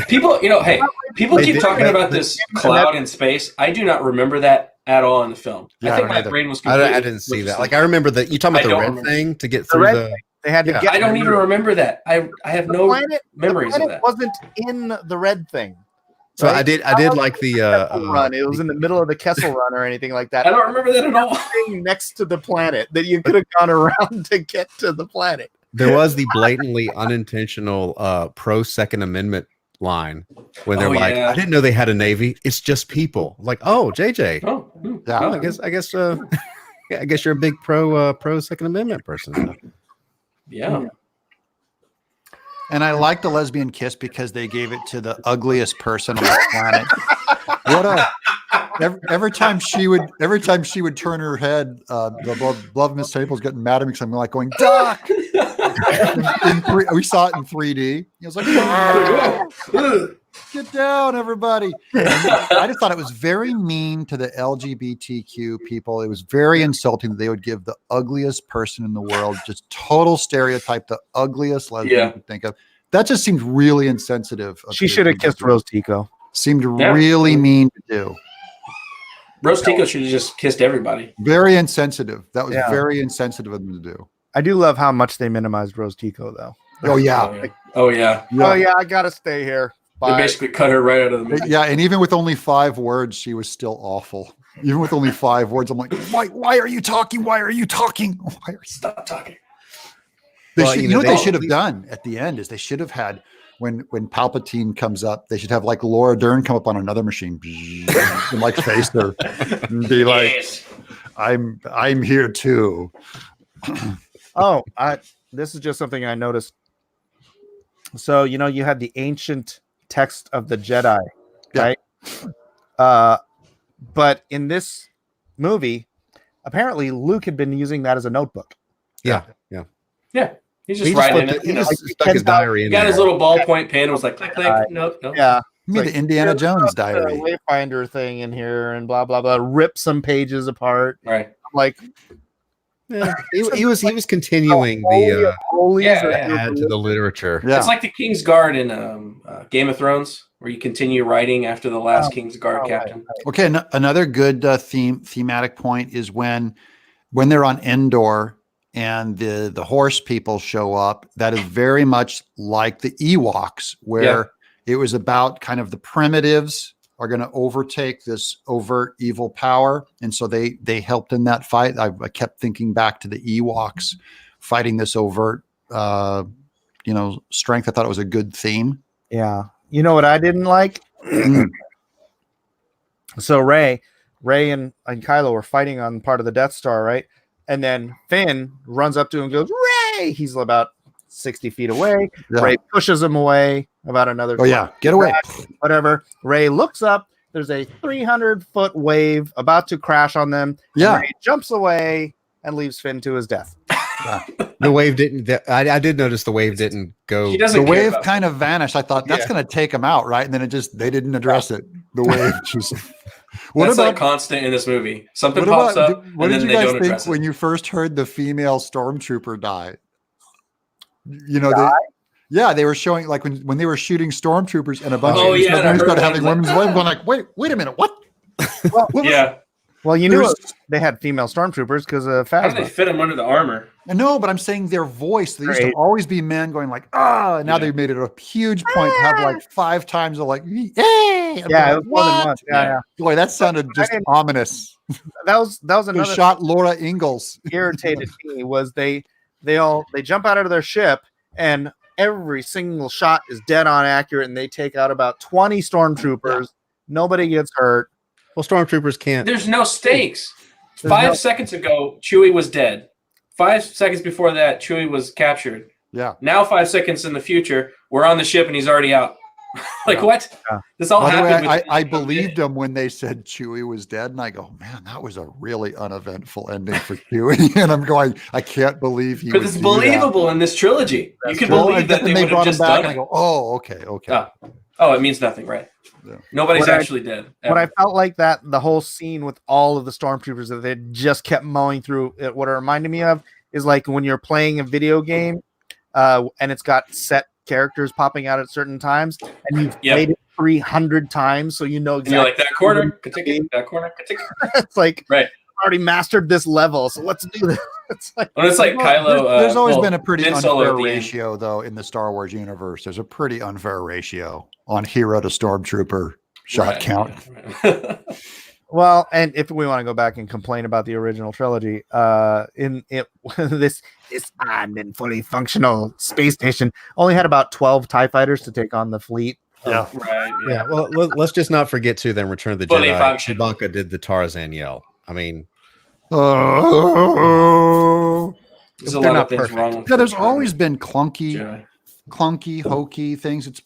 People, hey, people They keep did- talking they- about this cloud in space. I do not remember that at all in the film. Yeah, I I think don't my either. brain was I completely. didn't see that. Like I remember that you talking about I the don't red remember. thing to get through red the. They had to Yeah. get. I don't even remember that. I have no memories the of planet that. wasn't in the red thing. So right? I did like the Kessel run. It was in the middle of the Kessel run or anything like that. I don't remember that at all. Thing next to the planet that you could have gone around to get to the planet. there was the blatantly unintentional pro Second Amendment line when they're Oh, like, yeah. I didn't know they had a navy. It's just people. Like, oh, JJ. Oh, yeah. Oh, I guess yeah, I guess you're a big pro Second Amendment person. yeah. And I like the lesbian kiss because they gave it to the ugliest person on the planet. every time she would turn her head, the love Miss Staples getting mad at me because I'm like going, Doc. We saw it in 3D. He was like, get down, everybody. And I just thought it was very mean to the LGBTQ people. It was very insulting that they would give the ugliest person in the world, just total stereotype, the ugliest lesbian you could think of. That just seemed really insensitive. She should have kissed Rose Tico. Seemed really mean to do. Rose Tico should have just kissed everybody. Very insensitive. That was very insensitive of them to do. I do love how much they minimized Rose Tico, though. Oh, yeah. Oh, yeah. Oh, yeah, I got to stay here. Bye. They basically cut her right out of the movie. Yeah, and even with only 5 words, she was still awful. Even with only 5 words, I'm like, why are you talking? Why are you talking? Stop talking. You know what they should have done at the end is they should have had, when Palpatine comes up, they should have like Laura Dern come up on another machine and like face her and be like, I'm here too. This is just something I noticed. So, you had the ancient text of the Jedi, right? But in this movie, apparently Luke had been using that as a notebook. Yeah. He's just writing it. He just stuck his diary in Got there. his little ballpoint pen. Was like, click, click. Nope. Yeah. You mean the Indiana Jones diary? Wayfinder thing in here and blah blah blah. Rip some pages apart. Right. I'm like, he was continuing the add to the literature. Yeah. It's like the King's Guard in Game of Thrones, where you continue writing after the last King's Guard captain. Okay, another good thematic point is when they're on Endor and the horse people show up. That is very much like the Ewoks, where it was about kind of the primitives are going to overtake this overt evil power, and so they helped in that fight. I kept thinking back to the Ewoks fighting this overt, strength. I thought it was a good theme. Yeah. You know what I didn't like? So Rey and Kylo were fighting on part of the Death Star, right? And then Finn runs up to him and goes, Rey! He's about 60 feet away. Yeah. Rey pushes him away about another. Oh, yeah. Get away. Whatever. Rey looks up. There's a 300-foot wave about to crash on them. Yeah. Rey jumps away and leaves Finn to his death. The wave didn't. I did notice the wave didn't go. The wave kind of vanished. I thought that's going to take them out, right? And then they didn't address it. The wave just. That's like constant in this movie. Something pops up. What did you guys think when you first heard the female stormtrooper die? They were showing like when they were shooting stormtroopers and a bunch of them started having women's wives going like, wait a minute, what? Well, you knew they had female stormtroopers because of Phasma. How do they fit them under the armor? No, but I'm saying their voice. They used to always be men going like, and now they've made it a huge point to have like 5 times of like, hey! Yeah, it was more than once. Yeah. Boy, that sounded just ominous. That was another They shot Laura Ingalls. Irritated me was they jump out of their ship and every single shot is dead on accurate and they take out about 20 stormtroopers. Nobody gets hurt. Well, stormtroopers can't. There's no stakes. 5 seconds ago, Chewie was dead. 5 seconds before that, Chewie was captured. Yeah. Now 5 seconds in the future, we're on the ship and he's already out. What? Yeah. This all happened. I believed them when they said Chewie was dead, and I go, man, that was a really uneventful ending for Chewie. And I'm going, I can't believe he. Because it's believable in this trilogy. You can believe that they would have just done it. I go, oh, okay. It means nothing, right? Yeah. Nobody's actually dead. What I felt like that the whole scene with all of the stormtroopers that they just kept mowing through. What it reminded me of is like when you're playing a video game, and it's got set characters popping out at certain times, and you've played it 300 times, so you know exactly. You're like that corner, that corner. It's like right. I've already mastered this level, so let's do this. It's like Kylo. There's always been a pretty unfair ratio, though, in the Star Wars universe. There's a pretty unfair ratio on hero to stormtrooper shot count. Right. Well, and if we want to go back and complain about the original trilogy, this and fully functional space station only had about 12 TIE fighters to take on the fleet. Yeah. Right. Yeah. Well, let's just not forget to then Return of the Jedi. Chewbacca did the Tarzan yell. I mean, there's a lot of things wrong. Yeah, there's always been clunky, hokey things.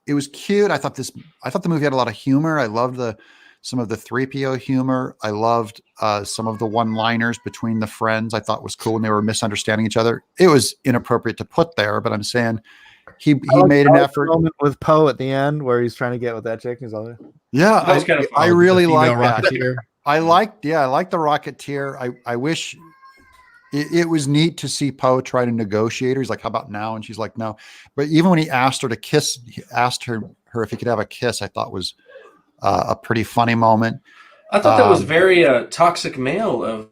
It was cute. I thought the movie had a lot of humor. I loved the some of the 3PO humor. I loved some of the one-liners between the friends. I thought was cool when they were misunderstanding each other. It was inappropriate to put there, but I'm saying he made an effort. Moment with Poe at the end where he's trying to get with that chick. He's all, Yeah, That was kind of fun. I really The like female that. Rocketeer. I like the Rocketeer. I wish it was neat to see Poe try to negotiate her. He's like, how about now? And she's like, no. But even when he asked her to kiss, he asked her if he could have a kiss, I thought was a pretty funny moment. I thought that was very toxic male of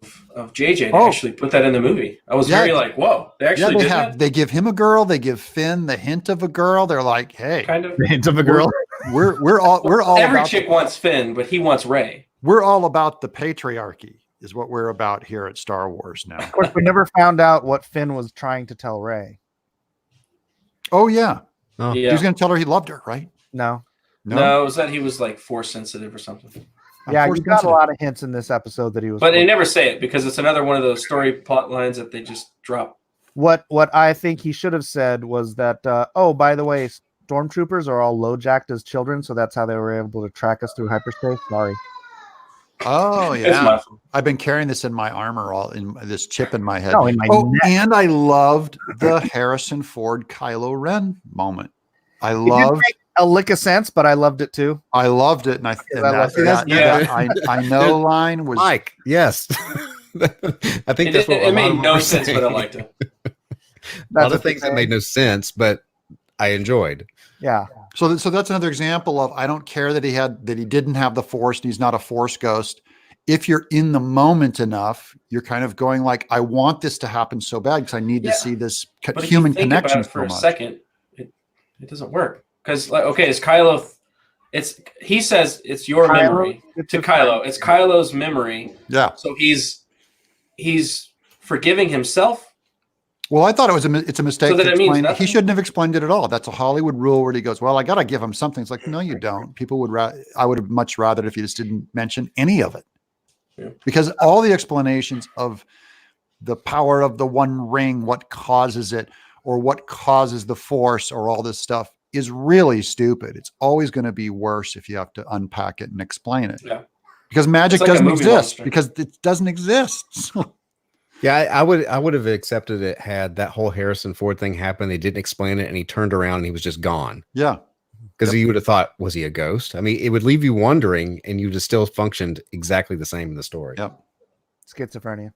JJ to actually put that in the movie. I was very like, whoa, they actually did that? They give him a girl, they give Finn the hint of a girl. They're like, hey, Kind of. the hint of a girl. we're all Every about chick wants Finn, but he wants Rey. we're all about the patriarchy is what we're about here at Star Wars now. Of course, we never found out what Finn was trying to tell Rey. Oh yeah. Oh. He Yeah. was going to tell her he loved her, right? No. No, it was that he was like force sensitive or something. Yeah, Force you got a sensitive. lot of hints in this episode that he was. But they never say it because it's another one of those story plot lines that they just drop. What I think he should have said was that, oh, by the way, stormtroopers are all low-jacked as children, so that's how they were able to track us through hyperspace. Sorry. Oh It's yeah. my fault. I've been carrying this in my armor, all in this chip in my head. No, in my neck. And I loved the Harrison Ford Kylo Ren moment. I It didn't loved make a lick of sense, but I loved it too. and I love that I know line was Mike, yes. I think that's what It a lot made of them no were sense, but I saying. liked it. A lot of things that made no sense, but I enjoyed. Yeah. so that's another example of I don't care that he didn't have the Force and he's not a Force ghost. If you're in the moment enough, you're kind of going like, I want this to happen so bad because I need to see this But if human you think connection about it for so a much. second, it doesn't work. Because like, okay, it's Kylo. He says it's your Kylo, memory it's to a- Kylo. It's Kylo's memory. Yeah. So he's forgiving himself. Well, I thought it's a mistake So that to it means explain. He nothing? shouldn't have explained it at all. That's a Hollywood rule where he goes, well, I got to give him something. It's like, no, you don't. People would I would have much rather if you just didn't mention any of it. Yeah. Because all the explanations of the power of the One Ring, what causes it, or what causes the Force, or all this stuff is really stupid. It's always going to be worse if you have to unpack it and explain it. Yeah. Because magic It's like a doesn't movie exist. monster. Because it doesn't exist. So, Yeah, I would have accepted it had that whole Harrison Ford thing happened. They didn't explain it, and he turned around and he was just gone. yeah. Because you would have thought, was he a ghost? I mean, it would leave you wondering, and you would have still functioned exactly the same in the story. Yep. Schizophrenia.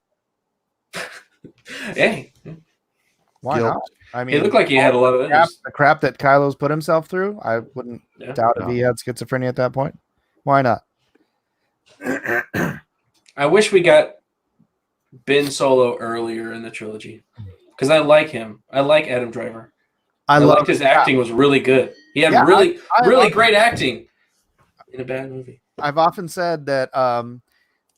Hey, Why Guilt. not? I mean, he looked like he had a lot of the crap that Kylo's put himself through. I wouldn't Yeah. doubt if he had schizophrenia at that point. Why not? I wish we got Ben Solo earlier in the trilogy because I like him. I like Adam Driver. I liked his acting was really good. He had Yeah, really I really love great acting in a bad movie. I've often said that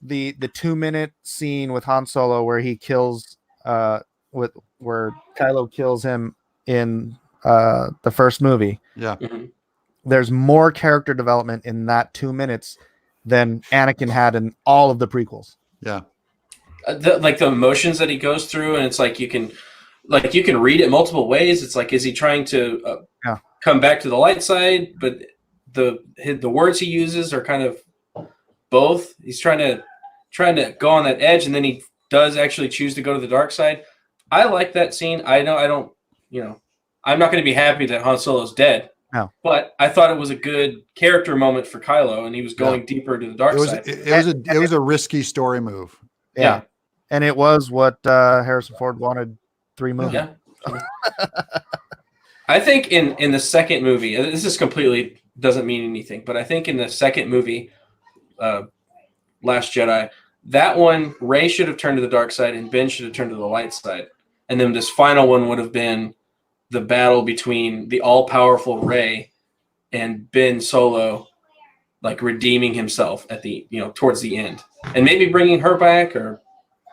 the 2-minute scene with Han Solo where he kills where Kylo kills him in the first movie. Yeah. Mhm. There's more character development in that 2 minutes than Anakin had in all of the prequels. Yeah. Like the emotions that he goes through, and it's like you can read it multiple ways. It's like, is he trying to come back to the light side? But the words he uses are kind of both. He's trying to go on that edge, and then he does actually choose to go to the dark side. I like that scene. I'm not going to be happy that Han Solo's dead. No. But I thought it was a good character moment for Kylo, and he was going deeper to the dark side. It was a risky story move. Yeah. And it was what Harrison Ford wanted 3 movies. Yeah. I think in the second movie, this is completely doesn't mean anything, but I think in the second movie, Last Jedi, that one, Rey should have turned to the dark side and Ben should have turned to the light side. And then this final one would have been the battle between the all-powerful Rey and Ben Solo, like redeeming himself at the, towards the end. And maybe bringing her back or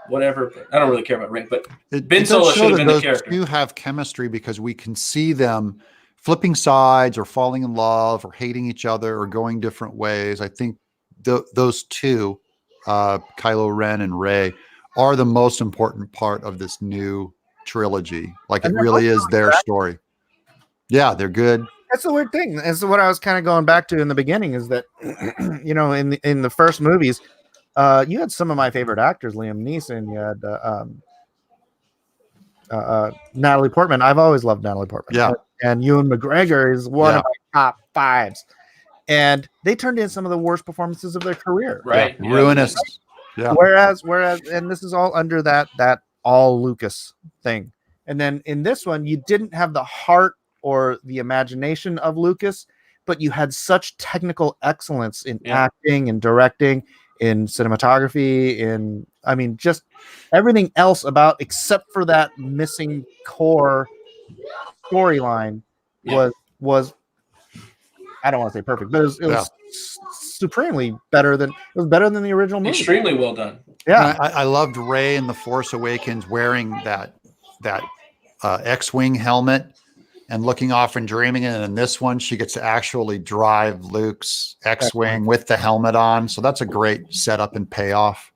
whatever. But I don't really care about Rey, but Ben It Solo does should show have that been the those character. two have chemistry because we can see them flipping sides or falling in love or hating each other or going different ways. I think those two, Kylo Ren and Rey, are the most important part of this new trilogy. Like, it And they're really both is their story. Yeah, they're good. That's the weird thing. That's what I was kind of going back to in the beginning is that, in the first movies, you had some of my favorite actors, Liam Neeson, you had Natalie Portman. I've always loved Natalie Portman. Yeah. And Ewan McGregor is one of my top fives. And they turned in some of the worst performances of their career. Right. Yeah. Ruinous. Yeah. Whereas, and this is all under that all Lucas thing. And then in this one, you didn't have the heart or the imagination of Lucas, but you had such technical excellence in acting and directing, in cinematography, just everything else about, except for that missing core storyline was I don't want to say perfect, but it was supremely better than the original movie. Extremely well done. Yeah. I loved Rey in The Force Awakens wearing that X-Wing helmet and looking off and dreaming. And in this one, she gets to actually drive Luke's X-Wing with the helmet on. So that's a great setup and payoff.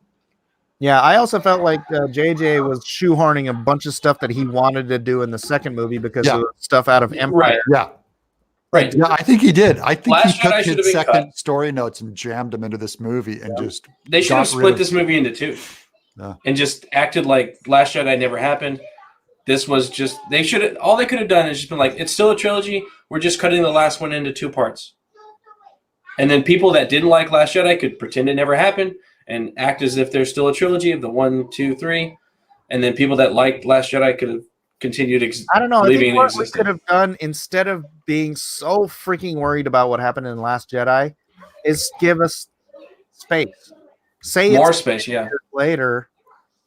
Yeah, I also felt like JJ was shoehorning a bunch of stuff that he wanted to do in the second movie because of stuff out of Empire. Right. Yeah. Right. Yeah, I think he did. I think Last he took Jedi should have his been second cut. story notes and jammed them into this movie and just. They should have split this movie into two, and just acted like Last Jedi never happened. This was just all they could have done is just been like, it's still a trilogy. We're just cutting the last one into two parts, and then people that didn't like Last Jedi could pretend it never happened and act as if there's still a trilogy of the 1, 2, 3, and then people that liked Last Jedi could have continued. I don't know. I think what we existence. could have done instead of being so freaking worried about what happened in Last Jedi is give us space. Say More it's space, yeah. later,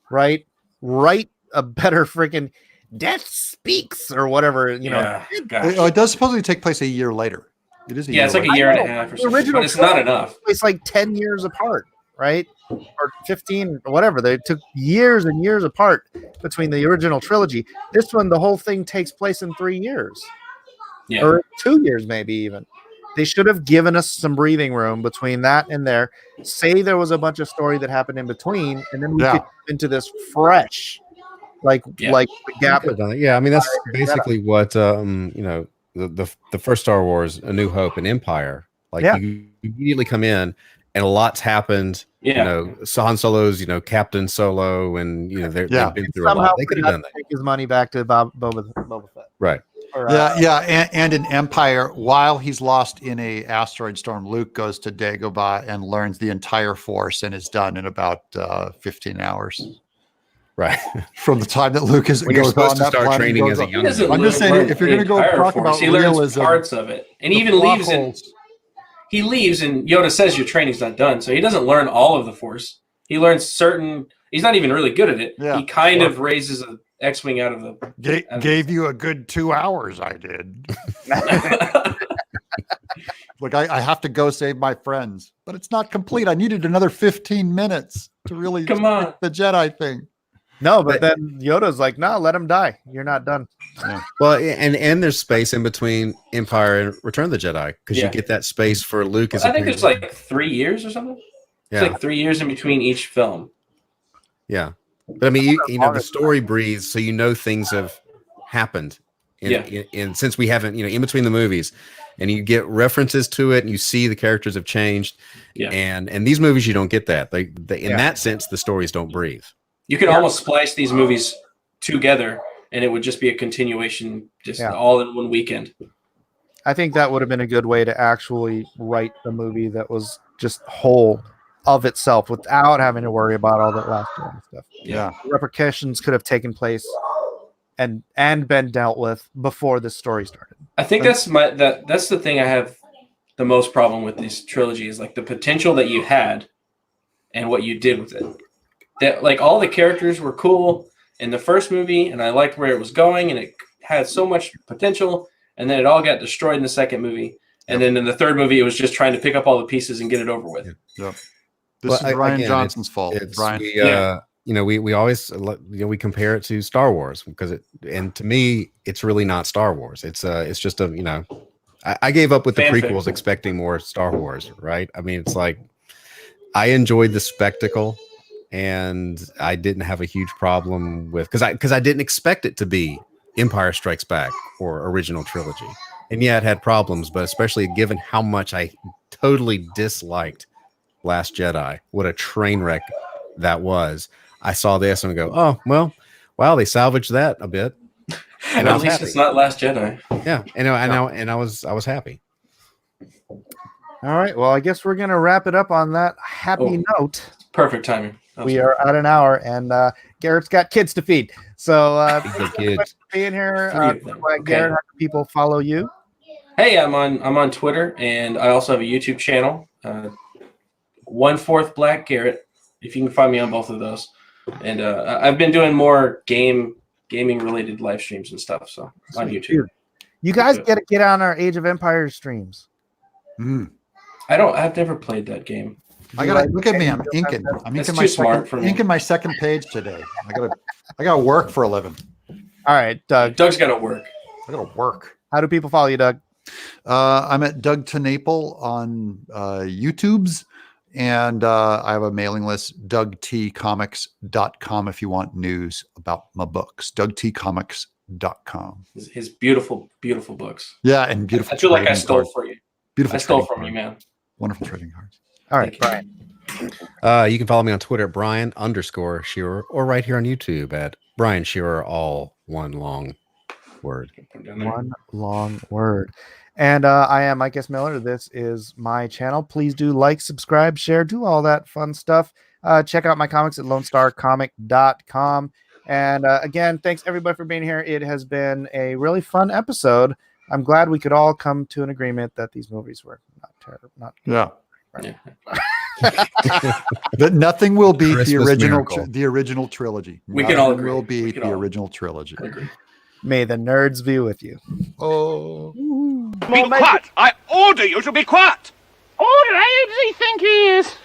right? Write a better freaking Death Speaks or whatever, It does supposedly take place a year later. It is. It's like a year and a half or something, but it's not enough. It's like 10 years apart, right? Or 15 or whatever. They took years and years apart between the original trilogy. This one, the whole thing takes place in 3 years. Yeah. Or 2 years, maybe even. They should have given us some breathing room between that and there. Say there was a bunch of story that happened in between, and then we could get into this fresh, like the gap. Yeah, I mean that's basically what the first Star Wars, A New Hope, and Empire. Like you immediately come in, and a lot's happened. Yeah. Han Solo's Captain Solo, and they've been through a lot. They could have done that. Take his money back to Boba Fett. Right. And in Empire, while he's lost in a asteroid storm, Luke goes to Dagobah and learns the entire Force and is done in about 15 hours. Right. From the time that Luke is when you're supposed to start training as a young man. I'm just saying, if you're going to go talk about he learns realism, parts of it, and he even leaves he leaves, and Yoda says your training's not done, so he doesn't learn all of the Force. He learns certain. He's not even really good at it. Yeah. He kind of raises an X-wing out of the. Gave you a good 2 hours. I did. Look, I have to go save my friends, but it's not complete. I needed another 15 minutes to really Come on the Jedi thing. No, but then Yoda's like, no, let him die. You're not done. Yeah. Well, and there's space in between Empire and Return of the Jedi because you get that space for Luke. I think there's like 3 years or something. It's like 3 years in between each film. Yeah, but I mean, the story breathes, so things have happened. In since we haven't, in between the movies, and you get references to it, and you see the characters have changed. Yeah, and these movies you don't get that. They in that sense, the stories don't breathe. You can almost splice these movies together, and it would just be a continuation, all in one weekend. I think that would have been a good way to actually write a movie that was just whole of itself without having to worry about all that last stuff. Yeah. Repercussions could have taken place and been dealt with before this story started. I think that's the thing I have the most problem with this trilogy is like the potential that you had and what you did with it. That like all the characters were cool in the first movie, and I liked where it was going, and it had so much potential, and then it all got destroyed in the second movie. And then in the third movie, it was just trying to pick up all the pieces and get it over with. Yep. This is Rian Johnson's fault. Brian. We always we compare it to Star Wars and to me it's really not Star Wars. It's just I gave up with the prequels expecting more Star Wars, right? I mean, it's like I enjoyed the spectacle and I didn't have a huge problem with because I didn't expect it to be Empire Strikes Back or original trilogy. And yeah, it had problems, but especially given how much I totally disliked Last Jedi, what a train wreck that was. I saw this and go, oh well, wow, they salvaged that a bit. And I At was least happy. it's not Last Jedi. Yeah, and I was happy. All right. Well, I guess we're gonna wrap it up on that happy note. Perfect timing. We are at an hour, and Garrett's got kids to feed. So Good kids. thanks for being here. 3 of them. Okay. Garrett, how can people follow you? Hey, I'm on Twitter, and I also have a YouTube channel. 1/4 Black Garrett. If you can find me on both of those, and I've been doing more gaming related live streams and stuff. So on YouTube. You guys get on our Age of Empires streams. I've never played that game. I gotta look at me. I'm inking. I'm That's inking too smart for me. inking my second page today. I gotta work for a living. All right, Doug. Doug's got to work. I gotta work. How do people follow you, Doug? I'm at Doug TenNapel on YouTube's, and I have a mailing list, DougTComics.com, if you want news about my books. DougTComics.com. His beautiful, beautiful books. Yeah, and beautiful. I feel like I trading stole cards. for you. Beautiful. I stole trading from you, cards. man. Wonderful trading cards. All right, Thank Brian. You can follow me on Twitter at Brian_Shearer, or right here on YouTube at Brian Shearer, all one long word. Put it down there. One long word. And I am Mike S. Miller. This is my channel. Please do like, subscribe, share, do all that fun stuff. Check out my comics at LoneStarComic.com. And again, thanks everybody for being here. It has been a really fun episode. I'm glad we could all come to an agreement that these movies were not terrible. Yeah. Yeah. That nothing will beat the Christmas original miracle. the original trilogy. We can all Nothing agree. will We beat can the all original trilogy. I agree. May the nerds be with you. Oh. Be quiet! I order you to be quiet! All right, who does he think he is?